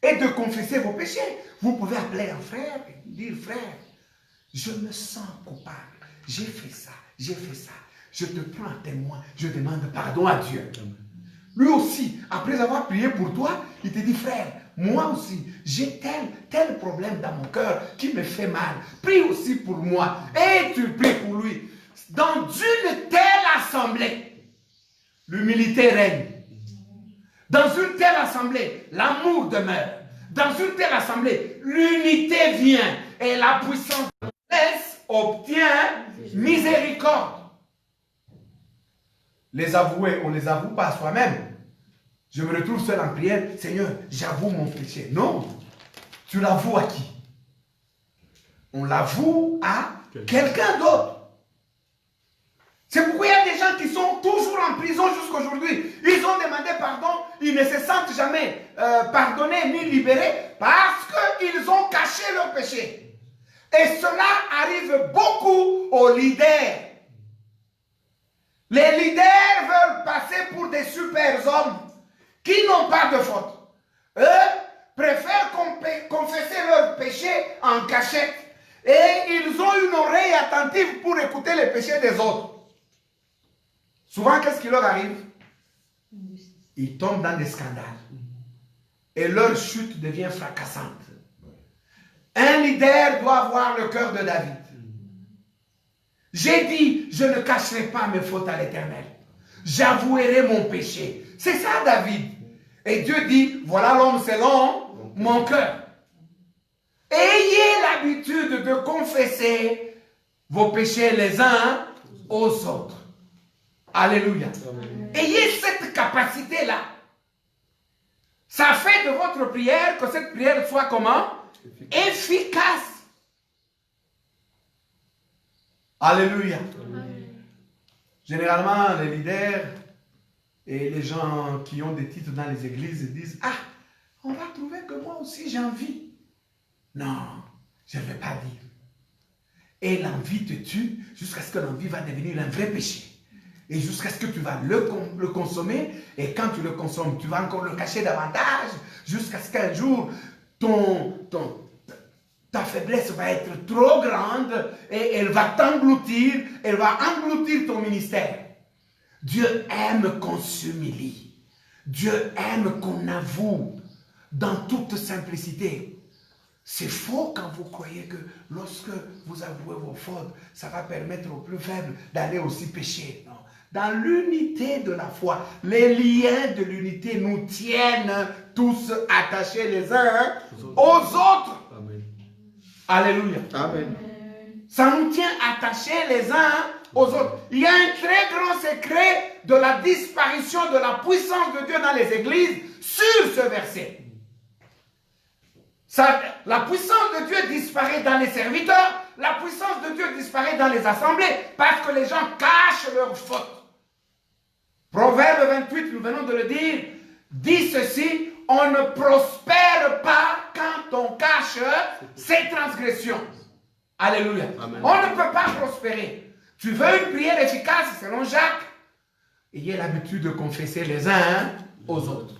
et de confesser vos péchés. Vous pouvez appeler un frère et dire, frère, je me sens coupable. J'ai fait ça, j'ai fait ça. Je te prends à témoin, je demande pardon à Dieu. Lui aussi, après avoir prié pour toi, il te dit, frère, moi aussi, j'ai tel problème dans mon cœur qui me fait mal. Prie aussi pour moi. Et tu pries pour lui. Dans une telle assemblée, l'humilité règne. Dans une telle assemblée, l'amour demeure. Dans une telle assemblée, l'unité vient. Et la puissance de l'Esprit obtient miséricorde. Les avouer, on ne les avoue pas à soi-même. Je me retrouve seul en prière. Seigneur, j'avoue mon péché. Non. Tu l'avoues à qui? On l'avoue à quelqu'un d'autre. C'est pourquoi il y a des gens qui sont toujours en prison jusqu'à aujourd'hui. Ils ont demandé pardon. Ils ne se sentent jamais pardonnés ni libérés parce qu'ils ont caché leur péché. Et cela arrive beaucoup aux leaders. Les leaders veulent passer pour des super hommes qui n'ont pas de faute. Eux préfèrent confesser leurs péchés en cachette. Et ils ont une oreille attentive pour écouter les péchés des autres. Souvent, qu'est-ce qui leur arrive? Ils tombent dans des scandales. Et leur chute devient fracassante. Un leader doit avoir le cœur de David. J'ai dit, je ne cacherai pas mes fautes à l'Éternel. J'avouerai mon péché. C'est ça, David. Et Dieu dit, voilà l'homme selon mon cœur. Ayez l'habitude de confesser vos péchés les uns aux autres. Alléluia. Amen. Ayez cette capacité-là. Ça fait de votre prière que cette prière soit comment? Efficace. Alléluia. Amen. Généralement, les leaders et les gens qui ont des titres dans les églises disent, ah, on va trouver que moi aussi j'ai envie. Non, je ne vais pas dire. Et l'envie te tue jusqu'à ce que l'envie va devenir un vrai péché. Et jusqu'à ce que tu vas le consommer. Et quand tu le consommes, tu vas encore le cacher davantage. Jusqu'à ce qu'un jour, ta faiblesse va être trop grande. Et elle va t'engloutir. Elle va engloutir ton ministère. Dieu aime qu'on s'humilie. Dieu aime qu'on avoue dans toute simplicité. C'est faux quand vous croyez que lorsque vous avouez vos fautes, ça va permettre aux plus faibles d'aller aussi pécher. Non. Dans l'unité de la foi, les liens de l'unité nous tiennent tous attachés les uns aux autres. Amen. Alléluia. Amen. Ça nous tient attachés les uns aux autres. Il y a un très grand secret de la disparition de la puissance de Dieu dans les églises sur ce verset. La puissance de Dieu disparaît dans les serviteurs, la puissance de Dieu disparaît dans les assemblées, parce que les gens cachent leurs fautes. Proverbe 28, nous venons de le dire, dit ceci, on ne prospère pas quand on cache ses transgressions. Alléluia. Amen. On ne peut pas prospérer. Tu veux une prière efficace, selon Jacques, ayez l'habitude de confesser les uns aux autres.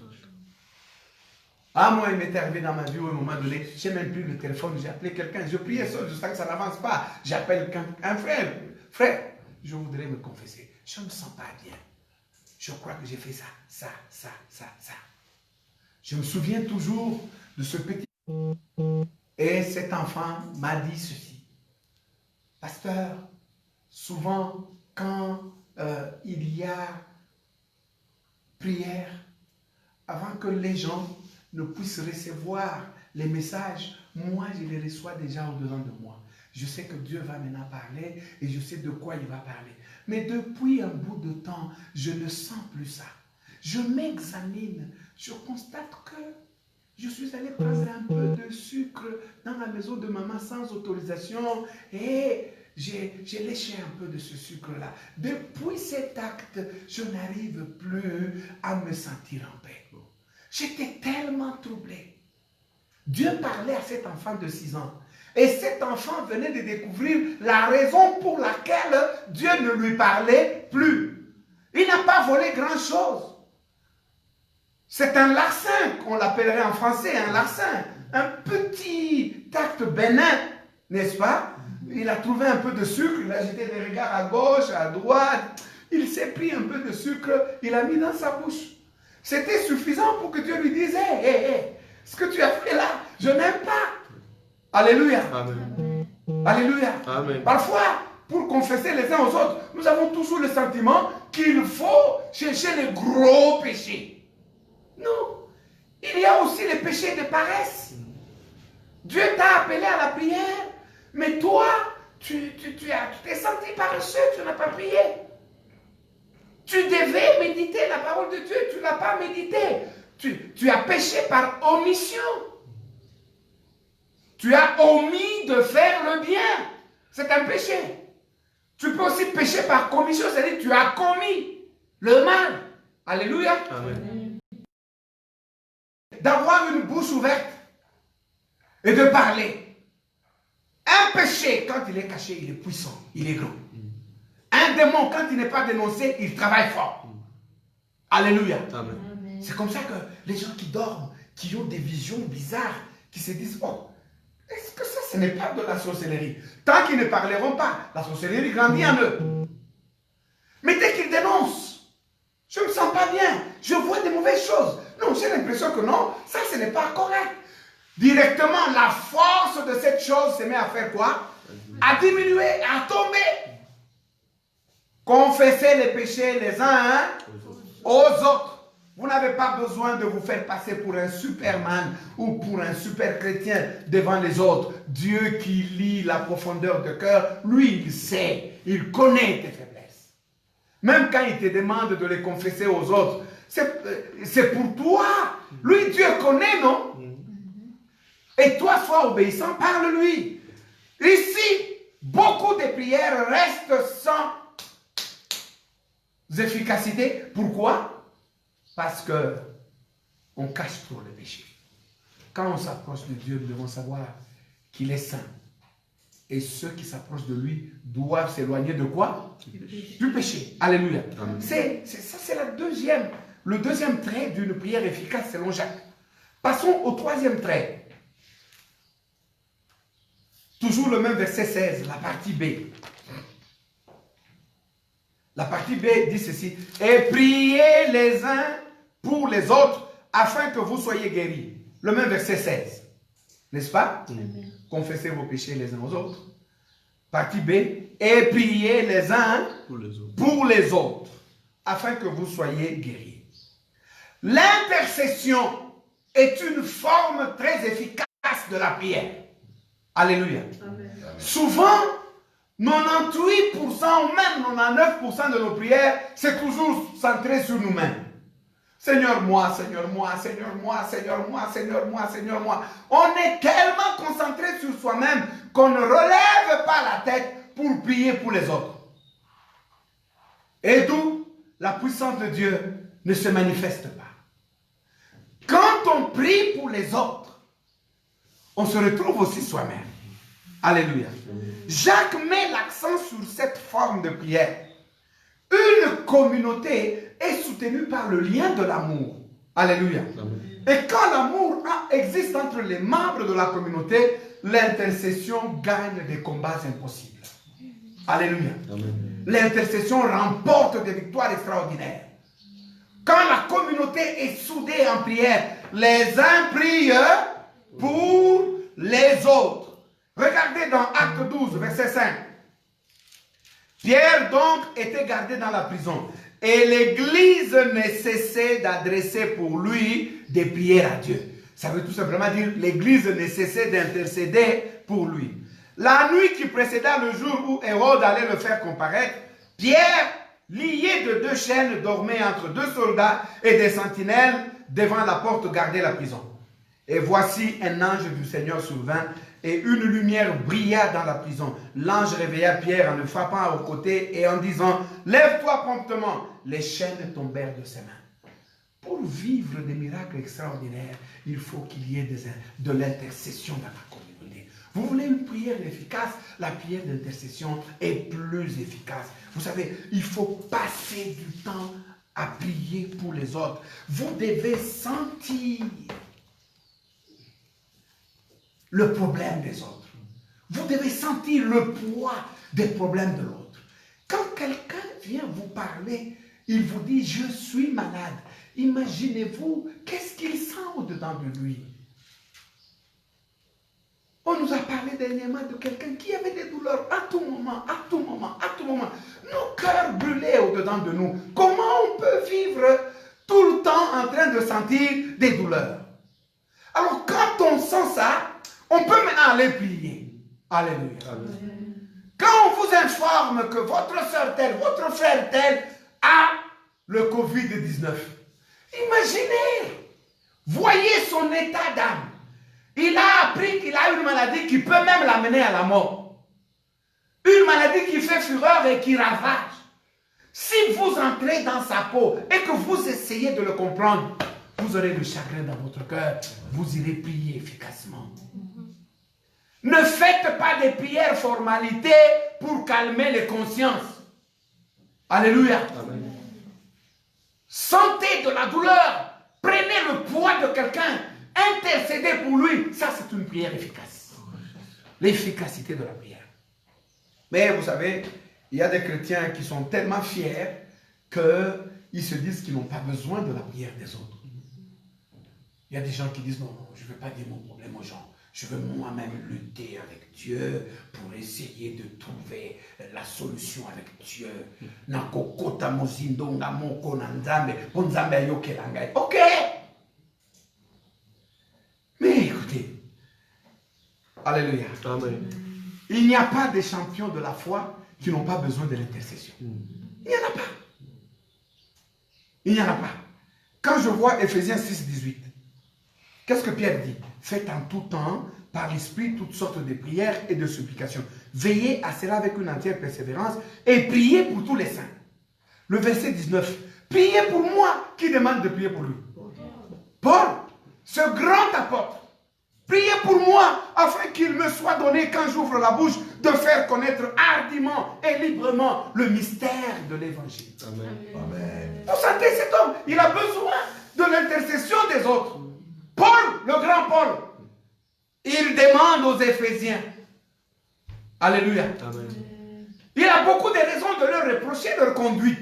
Ah, moi, il m'est arrivé dans ma vie où, à un moment donné, je n'ai même plus le téléphone, j'ai appelé quelqu'un, je priais seul jusqu'à que ça n'avance pas. J'appelle un frère. Frère, je voudrais me confesser. Je ne me sens pas bien. Je crois que j'ai fait ça. Je me souviens toujours de ce petit... Et cet enfant m'a dit ceci. Pasteur, souvent, quand il y a prière, avant que les gens ne puissent recevoir les messages, moi je les reçois déjà au-dedans de moi. Je sais que Dieu va maintenant parler et je sais de quoi il va parler. Mais depuis un bout de temps, je ne sens plus ça. Je m'examine, je constate que je suis allé prendre un peu de sucre dans la maison de maman sans autorisation et j'ai léché un peu de ce sucre-là. Depuis cet acte, je n'arrive plus à me sentir en paix. J'étais tellement troublé. Dieu parlait à cet enfant de 6 ans. Et cet enfant venait de découvrir la raison pour laquelle Dieu ne lui parlait plus. Il n'a pas volé grand-chose. C'est un larcin, qu'on l'appellerait en français, un larcin. Un petit acte bénin, n'est-ce pas? Il a trouvé un peu de sucre, il a jeté des regards à gauche, à droite. Il s'est pris un peu de sucre, il a mis dans sa bouche. C'était suffisant pour que Dieu lui dise, hey, ce que tu as fait là, je n'aime pas. Alléluia. Amen. Alléluia. Amen. Parfois, pour confesser les uns aux autres, nous avons toujours le sentiment qu'il faut chercher les gros péchés. Non. Il y a aussi les péchés de paresse. Dieu t'a appelé à la prière, mais toi, tu t'es senti paresseux, tu n'as pas prié. Tu devais méditer la parole de Dieu, tu ne l'as pas médité. Tu as péché par omission. Tu as omis de faire le bien. C'est un péché. Tu peux aussi pécher par commission, c'est-à-dire que tu as commis le mal. Alléluia. Amen. D'avoir une bouche ouverte et de parler. Un péché, quand il est caché, il est puissant, il est grand. Un démon, quand il n'est pas dénoncé, il travaille fort. Alléluia. Amen. C'est comme ça que les gens qui dorment, qui ont des visions bizarres, qui se disent, oh, est-ce que ça, ce n'est pas de la sorcellerie? Tant qu'ils ne parleront pas, la sorcellerie grandit en eux. Mais dès qu'ils dénoncent, je ne me sens pas bien, je vois des mauvaises choses. Non, j'ai l'impression que non, ça, ce n'est pas correct. Directement, la force de cette chose se met à faire quoi? À diminuer, à tomber. Confessez les péchés les uns aux autres. Vous n'avez pas besoin de vous faire passer pour un superman ou pour un super chrétien devant les autres. Dieu qui lit la profondeur de cœur, lui, il sait, il connaît tes faiblesses. Même quand il te demande de les confesser aux autres, c'est pour toi. Lui, Dieu connaît, non? Et toi, sois obéissant, parle-lui. Ici, beaucoup de prières restent sans efficacité. Pourquoi? Parce que on cache trop le péché. Quand on s'approche de Dieu, nous devons savoir qu'il est saint, Et ceux qui s'approchent de lui doivent s'éloigner de quoi? Du péché. Alléluia. C'est le deuxième trait d'une prière efficace selon Jacques. Passons au troisième trait. Toujours le même verset 16, la partie B. La partie B dit ceci. Et priez les uns pour les autres afin que vous soyez guéris. Le même verset 16. N'est-ce pas? Amen. Confessez vos péchés les uns aux autres. Partie B. Et priez les uns pour les autres afin que vous soyez guéris. L'intercession est une forme très efficace de la prière. Alléluia. Amen. Souvent, 98% ou même 99% de nos prières, c'est toujours centré sur nous-mêmes. Seigneur, moi, Seigneur, moi, Seigneur, moi, Seigneur, moi, Seigneur, moi, Seigneur, moi. On est tellement concentré sur soi-même qu'on ne relève pas la tête pour prier pour les autres. Et d'où la puissance de Dieu ne se manifeste pas. Quand on prie pour les autres, on se retrouve aussi soi-même. Alléluia. Jacques met l'accent sur cette forme de prière. Une communauté est soutenue par le lien de l'amour. Alléluia. Et quand l'amour existe entre les membres de la communauté, l'intercession gagne des combats impossibles. Alléluia. L'intercession remporte des victoires extraordinaires. Quand la communauté est soudée en prière, les uns prient pour les autres. Regardez dans Acte 12, verset 5. Pierre donc était gardé dans la prison et l'église ne cessait d'adresser pour lui des prières à Dieu. Ça veut tout simplement dire l'église ne cessait d'intercéder pour lui. La nuit qui précéda le jour où Hérode allait le faire comparaître, Pierre, lié de 2 chaînes, dormait entre 2 soldats et des sentinelles devant la porte gardait la prison. Et voici un ange du Seigneur survint et une lumière brilla dans la prison. L'ange réveilla Pierre en le frappant au côté et en disant « Lève-toi promptement !» Les chaînes tombèrent de ses mains. Pour vivre des miracles extraordinaires, il faut qu'il y ait de l'intercession dans la communauté. Vous voulez une prière efficace? La prière d'intercession est plus efficace. Vous savez, il faut passer du temps à prier pour les autres. Vous devez sentir le problème des autres. Vous devez sentir le poids des problèmes de l'autre. Quand quelqu'un vient vous parler, il vous dit « je suis malade ». Imaginez-vous, qu'est-ce qu'il sent au-dedans de lui? On nous a parlé dernièrement de quelqu'un qui avait des douleurs à tout moment, à tout moment, à tout moment. Nos cœurs brûlaient au-dedans de nous. Comment on peut vivre tout le temps en train de sentir des douleurs? Alors quand on sent ça, on peut maintenant aller prier. Alléluia. Amen. Quand on vous informe que votre soeur telle, votre frère tel a le Covid-19, imaginez, voyez son état d'âme. Il a appris qu'il a une maladie qui peut même l'amener à la mort. Une maladie qui fait fureur et qui ravage. Si vous entrez dans sa peau et que vous essayez de le comprendre, vous aurez le chagrin dans votre cœur. Vous irez prier efficacement. Ne faites pas des prières formalités pour calmer les consciences. Alléluia. Amen. Sentez de la douleur. Prenez le poids de quelqu'un. Intercédez pour lui. Ça, c'est une prière efficace. L'efficacité de la prière. Mais vous savez, il y a des chrétiens qui sont tellement fiers qu'ils se disent qu'ils n'ont pas besoin de la prière des autres. Il y a des gens qui disent non, je ne veux pas dire mon problème aux gens. Je veux moi-même lutter avec Dieu pour essayer de trouver la solution avec Dieu. Ok. Mais écoutez, alléluia. Amen. Il n'y a pas de champions de la foi qui n'ont pas besoin de l'intercession. Il n'y en a pas. Il n'y en a pas. Quand je vois Ephésiens 6, 18, qu'est-ce que Pierre dit? Faites en tout temps, par l'Esprit, toutes sortes de prières et de supplications. Veillez à cela avec une entière persévérance et priez pour tous les saints. Le verset 19. Priez pour moi. Qui demande de prier pour lui? Paul, ce grand apôtre. Priez pour moi, afin qu'il me soit donné, quand j'ouvre la bouche, de faire connaître hardiment et librement le mystère de l'évangile. Amen. Amen. Vous sentez cet homme, il a besoin de l'intercession des autres. Paul, le grand Paul, il demande aux Éphésiens. Alléluia. Amen. Il a beaucoup de raisons de leur reprocher leur conduite.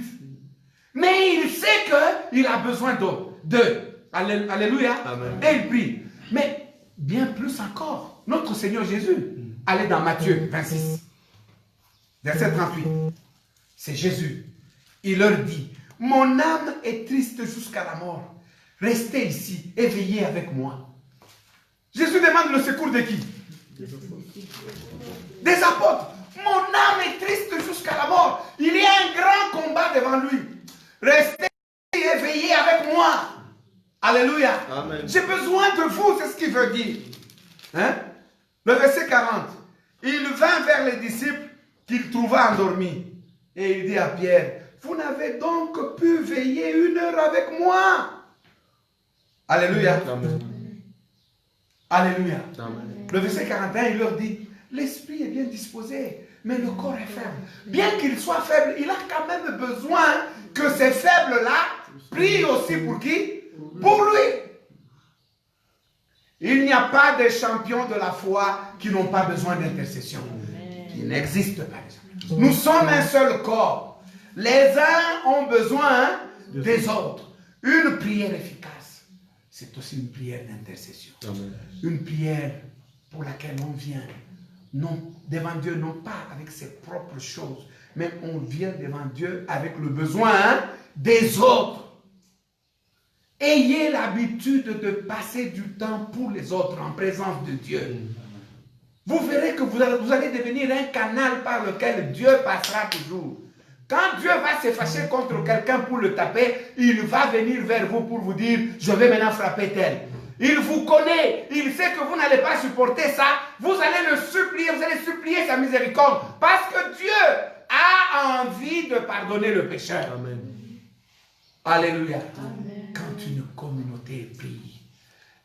Mais il sait qu'il a besoin d'eux. Alléluia. Amen. Et il prie. Mais bien plus encore, notre Seigneur Jésus, allez dans Matthieu 26, verset 38. C'est Jésus. Il leur dit, mon âme est triste jusqu'à la mort. Restez ici et veillez avec moi. Jésus demande le secours de qui? Des apôtres. Mon âme est triste jusqu'à la mort. Il y a un grand combat devant lui. Restez et veillez avec moi. Alléluia. Amen. J'ai besoin de vous, c'est ce qu'il veut dire. Hein? Le verset 40. Il vint vers les disciples qu'il trouva endormis. Et il dit à Pierre, vous n'avez donc pu veiller 1 heure avec moi. Alléluia. Amen. Alléluia. Amen. Le verset 41, il leur dit, l'esprit est bien disposé, mais le corps est faible. Bien qu'il soit faible, il a quand même besoin que ces faibles-là prient aussi pour qui? Pour lui. Il n'y a pas de champions de la foi qui n'ont pas besoin d'intercession. Il n'existe pas. Nous sommes un seul corps. Les uns ont besoin des autres. Une prière efficace, c'est aussi une prière d'intercession. Une prière pour laquelle on vient non, devant Dieu, non pas avec ses propres choses, mais on vient devant Dieu avec le besoin des autres. Ayez l'habitude de passer du temps pour les autres en présence de Dieu. Vous verrez que vous allez devenir un canal par lequel Dieu passera toujours. Quand Dieu va se fâcher contre quelqu'un pour le taper, il va venir vers vous pour vous dire, je vais maintenant frapper tel. Il vous connaît, il sait que vous n'allez pas supporter ça. Vous allez le supplier, vous allez supplier sa miséricorde. Parce que Dieu a envie de pardonner le pécheur. Amen. Alléluia. Amen. Quand une communauté prie,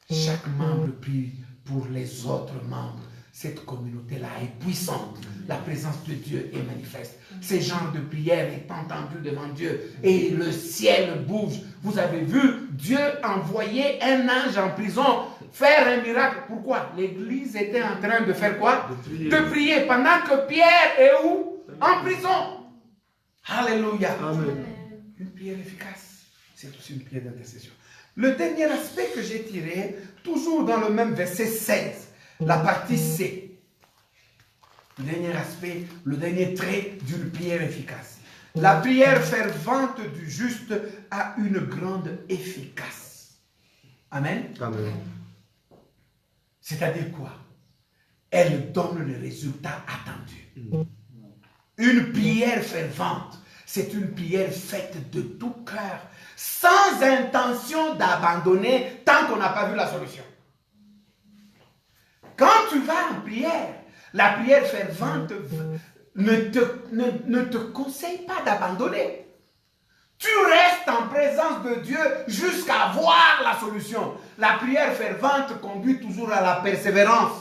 chaque membre prie pour les autres membres. Cette communauté-là est puissante. La présence de Dieu est manifeste. Ce genre de prière est entendu devant Dieu. Et le ciel bouge. Vous avez vu, Dieu envoyait un ange en prison faire un miracle. Pourquoi? L'église était en train de faire quoi? De prier. Pendant que Pierre est où? En prison. Alléluia. Amen. Une prière efficace, c'est aussi une prière d'intercession. Le dernier aspect que j'ai tiré, toujours dans le même verset 16, la partie C. Le dernier aspect, le dernier trait d'une prière efficace. La prière fervente du juste a une grande efficace. Amen. Amen. C'est-à-dire quoi? Elle donne le résultat attendu. Une prière fervente, c'est une prière faite de tout cœur, sans intention d'abandonner tant qu'on n'a pas vu la solution. Quand tu vas en prière, la prière fervente ne te conseille pas d'abandonner. Tu restes en présence de Dieu jusqu'à voir la solution. La prière fervente conduit toujours à la persévérance.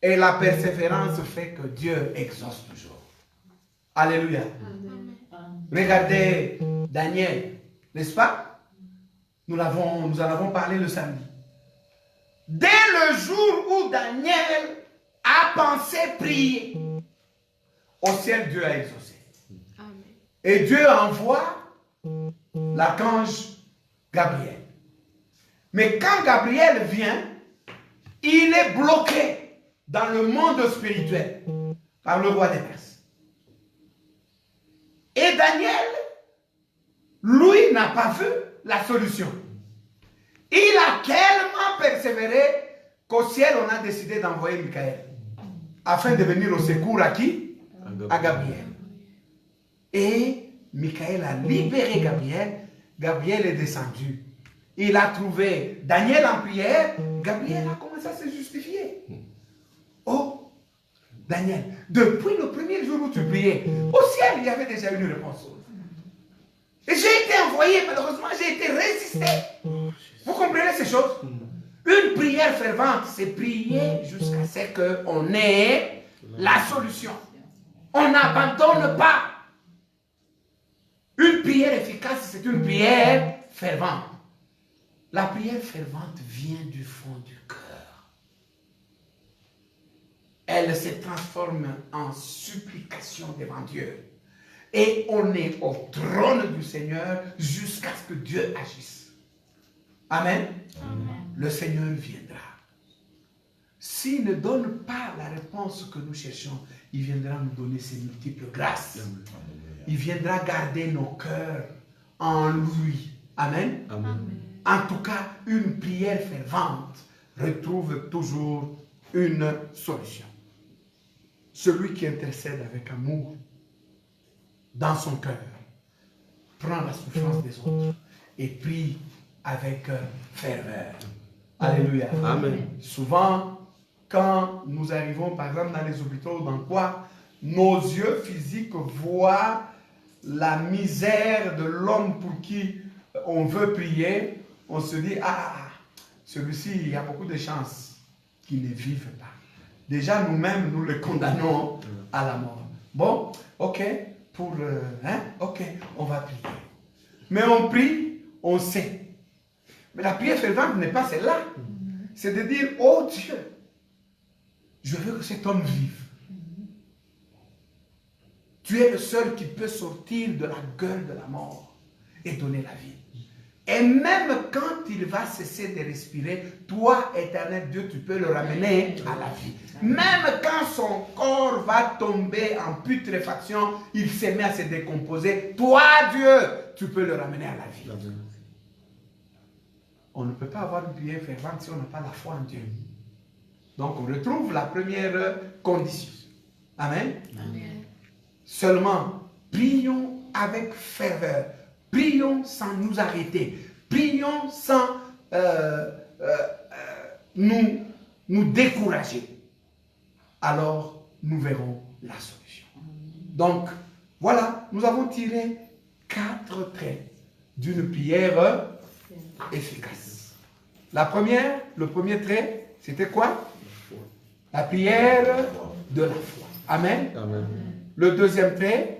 Et la persévérance fait que Dieu exauce toujours. Alléluia. Regardez Daniel, n'est-ce pas? Nous en avons parlé le samedi. Dès le jour où Daniel a pensé prier, au ciel, Dieu a exaucé. Amen. Et Dieu envoie l'archange Gabriel. Mais quand Gabriel vient, il est bloqué dans le monde spirituel par le roi des Perses. Et Daniel, lui, n'a pas vu la solution. Il a tellement persévéré qu'au ciel, on a décidé d'envoyer Michael afin de venir au secours à qui? À Gabriel. Et Michael a libéré Gabriel. Gabriel est descendu. Il a trouvé Daniel en prière. Gabriel a commencé à se justifier. Oh, Daniel, depuis le premier jour où tu priais, au ciel, il y avait déjà une réponse. Et j'ai été envoyé, malheureusement, j'ai été résisté. Vous comprenez ces choses? Une prière fervente, c'est prier jusqu'à ce qu'on ait la solution. On n'abandonne pas. Une prière efficace, c'est une prière fervente. La prière fervente vient du fond du cœur. Elle se transforme en supplication devant Dieu. Et on est au trône du Seigneur jusqu'à ce que Dieu agisse. Amen. Amen. Le Seigneur viendra. S'il ne donne pas la réponse que nous cherchons, il viendra nous donner ses multiples grâces. Il viendra garder nos cœurs en lui. Amen. Amen. En tout cas, une prière fervente retrouve toujours une solution. Celui qui intercède avec amour dans son cœur prend la souffrance des autres et prie avec ferveur. Alléluia. Amen. Souvent, quand nous arrivons, par exemple, dans les hôpitaux, dans quoi nos yeux physiques voient la misère de l'homme pour qui on veut prier, on se dit, celui-ci, il y a beaucoup de chances qu'il ne vive pas. Déjà, nous-mêmes, nous le condamnons à la mort. Bon, ok, ok, on va prier. Mais on prie, on sait. Mais la prière fervente n'est pas celle-là. C'est de dire, oh Dieu, je veux que cet homme vive. Tu es le seul qui peut sortir de la gueule de la mort et donner la vie. Et même quand il va cesser de respirer, toi, éternel Dieu, tu peux le ramener à la vie. Même quand son corps va tomber en putréfaction, il se met à se décomposer, toi, Dieu, tu peux le ramener à la vie. On ne peut pas avoir une prière fervente si on n'a pas la foi en Dieu. Donc on retrouve la première condition. Amen. Amen. Seulement, prions avec ferveur. Prions sans nous arrêter. Prions sans nous décourager. Alors, nous verrons la solution. Donc, voilà, nous avons tiré 4 traits d'une prière efficace. La première, le premier trait, c'était quoi? La prière de la foi. Amen. Amen. Le deuxième trait,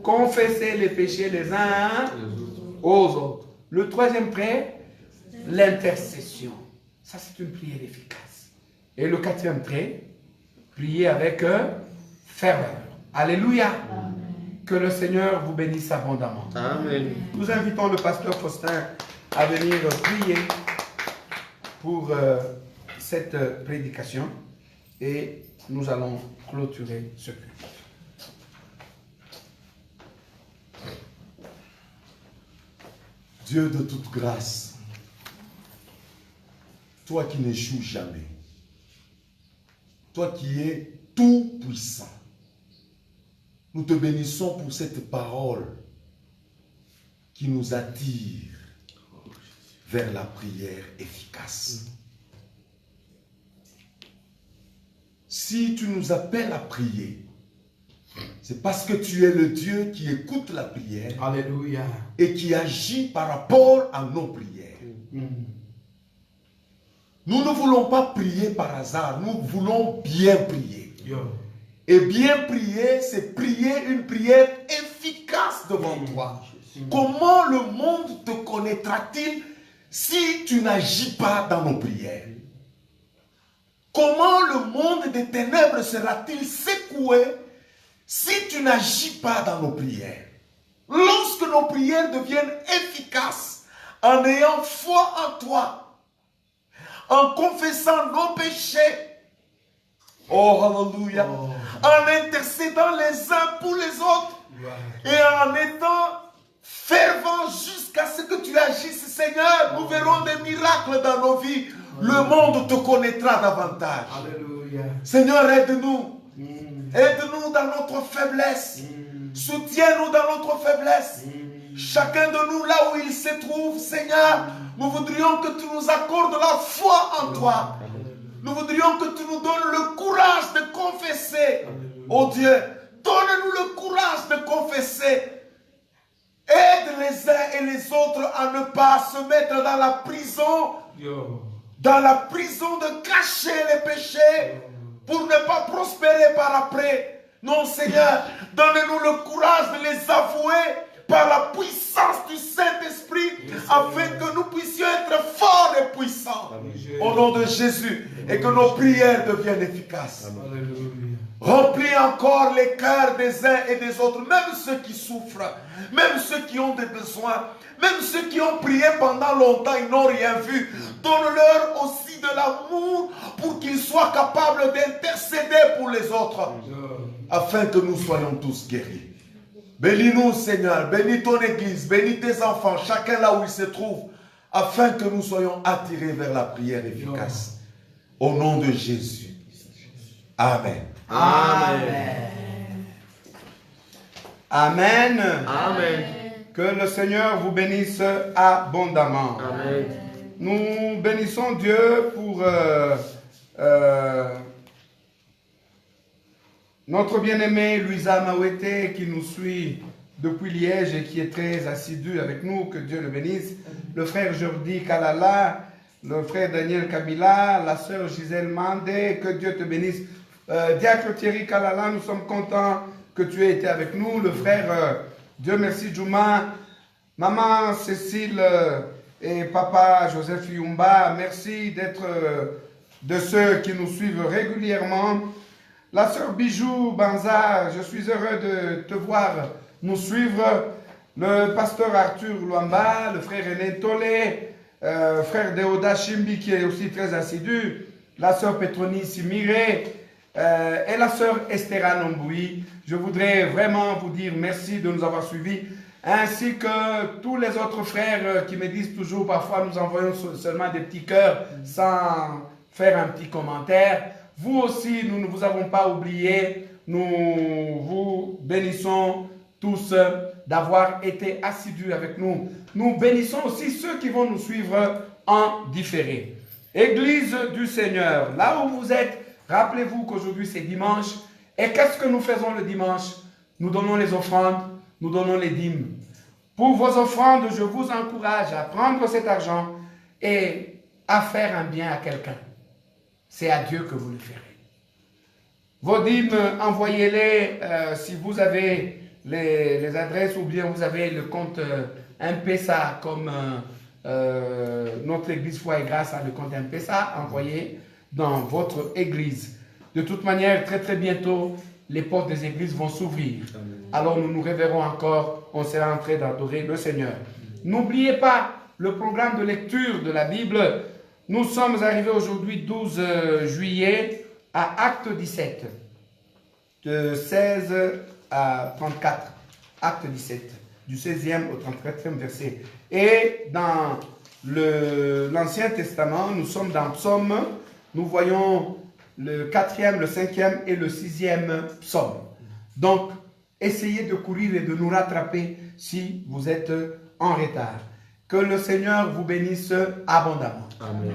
confesser les péchés les uns aux autres. Le troisième trait, l'intercession. Ça, c'est une prière efficace. Et le quatrième trait, prier avec ferveur. Alléluia. Amen. Que le Seigneur vous bénisse abondamment. Amen. Nous invitons le pasteur Faustin à venir prier pour cette prédication et nous allons clôturer ce culte. Dieu de toute grâce, toi qui n'échoues jamais, toi qui es tout puissant, nous te bénissons pour cette parole qui nous attire vers la prière efficace. Si tu nous appelles à prier, c'est parce que tu es le Dieu qui écoute la prière. Alléluia. Et qui agit par rapport à nos prières. Nous ne voulons pas prier par hasard, nous voulons bien prier. Et bien prier, c'est prier une prière efficace devant toi. Comment le monde te connaîtra-t-il si tu n'agis pas dans nos prières? Comment le monde des ténèbres sera-t-il secoué si tu n'agis pas dans nos prières? Lorsque nos prières deviennent efficaces, en ayant foi en toi, en confessant nos péchés, oh alléluia, en intercédant les uns pour les autres, et en étant fervent jusqu'à ce que tu agisses, Seigneur, nous verrons des miracles dans nos vies. Le monde te connaîtra davantage. Alléluia. Seigneur, aide-nous. Aide-nous dans notre faiblesse. Soutiens-nous dans notre faiblesse. Chacun de nous, là où il se trouve, Seigneur, nous voudrions que tu nous accordes la foi en toi. Nous voudrions que tu nous donnes le courage de confesser. Oh Dieu, donne-nous le courage de confesser. Aide les uns et les autres à ne pas se mettre dans la prison dans la prison de cacher les péchés pour ne pas prospérer par après. Non, Seigneur, donne-nous le courage de les avouer par la puissance du Saint-Esprit afin que nous puissions être forts et puissants au nom de Jésus et que nos prières deviennent efficaces. Remplis encore les cœurs des uns et des autres, même ceux qui souffrent, même ceux qui ont des besoins, même ceux qui ont prié pendant longtemps, ils n'ont rien vu. Donne-leur aussi de l'amour pour qu'ils soient capables d'intercéder pour les autres, afin que nous soyons tous guéris. Bénis-nous, Seigneur, bénis ton Église, bénis tes enfants, chacun là où il se trouve, afin que nous soyons attirés vers la prière efficace. Au nom de Jésus. Amen. Amen. Amen. Amen. Que le Seigneur vous bénisse abondamment. Amen. Nous bénissons Dieu pour notre bien-aimée Louisa Mawete qui nous suit depuis Liège et qui est très assidue avec nous. Que Dieu le bénisse. Le frère Jordi Kalala, le frère Daniel Kabila, la sœur Gisèle Mandé, que Dieu te bénisse. Diacre Thierry Kalala, nous sommes contents que tu aies été avec nous. Le frère Dieu merci Juma, maman Cécile et papa Joseph Yumba, merci d'être de ceux qui nous suivent régulièrement. La sœur Bijou Banza, je suis heureux de te voir nous suivre. Le pasteur Arthur Luamba, le frère René Tolé, frère Deoda Shimbi qui est aussi très assidu, la sœur Petroni Simiré et la sœur Estera Nomboui. Je voudrais vraiment vous dire merci de nous avoir suivis, ainsi que tous les autres frères qui me disent toujours, parfois nous envoyons seulement des petits cœurs sans faire un petit commentaire. Vous aussi, nous ne vous avons pas oublié. Nous vous bénissons tous d'avoir été assidus avec nous. Nous bénissons aussi ceux qui vont nous suivre en différé. Église du Seigneur, là où vous êtes, rappelez-vous qu'aujourd'hui c'est dimanche. Et qu'est-ce que nous faisons le dimanche? Nous donnons les offrandes, nous donnons les dîmes. Pour vos offrandes, je vous encourage à prendre cet argent et à faire un bien à quelqu'un. C'est à Dieu que vous le ferez. Vos dîmes, envoyez-les si vous avez les adresses ou bien vous avez le compte M-Pesa comme notre église Foi et Grâce a le compte M-Pesa, envoyez dans votre église. De toute manière, très très bientôt, les portes des églises vont s'ouvrir. Alors nous nous réveillerons encore, on sera en train d'adorer le Seigneur. N'oubliez pas le programme de lecture de la Bible. Nous sommes arrivés aujourd'hui 12 juillet à Acte 17, de 16 à 34. Acte 17, du 16e au 34e verset. Et dans l'Ancien Testament, nous sommes dans Psaume, nous voyons le 4e, le 5e et le 6e psaume. Donc, essayez de courir et de nous rattraper si vous êtes en retard. Que le Seigneur vous bénisse abondamment. Amen.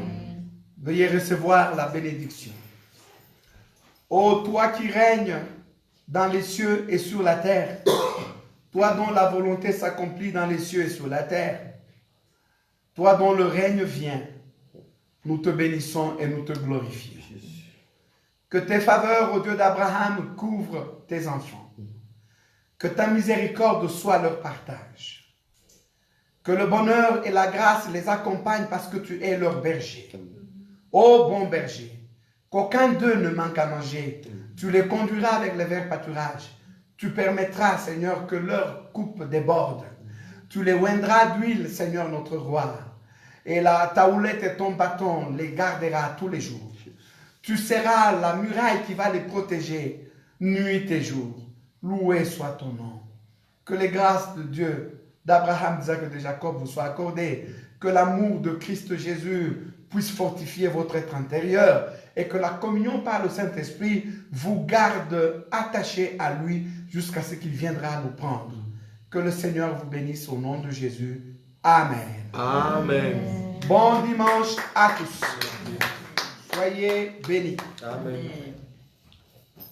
Veuillez recevoir la bénédiction. Ô toi qui règnes dans les cieux et sur la terre, toi dont la volonté s'accomplit dans les cieux et sur la terre, toi dont le règne vient, nous te bénissons et nous te glorifions. Que tes faveurs, ô Dieu d'Abraham, couvrent tes enfants. Que ta miséricorde soit leur partage. Que le bonheur et la grâce les accompagnent parce que tu es leur berger. Ô bon berger, qu'aucun d'eux ne manque à manger. Tu les conduiras avec les verts pâturages. Tu permettras, Seigneur, que leur coupe déborde. Tu les oindras d'huile, Seigneur notre roi. Et ta houlette et ton bâton les gardera tous les jours. Tu seras la muraille qui va les protéger nuit et jour. Loué soit ton nom. Que les grâces de Dieu, d'Abraham, d'Isaac et de Jacob vous soient accordées. Que l'amour de Christ Jésus puisse fortifier votre être intérieur. Et que la communion par le Saint-Esprit vous garde attachés à lui jusqu'à ce qu'il viendra nous prendre. Que le Seigneur vous bénisse au nom de Jésus. Amen. Amen. Bon dimanche à tous. Soyez bénis. Amen.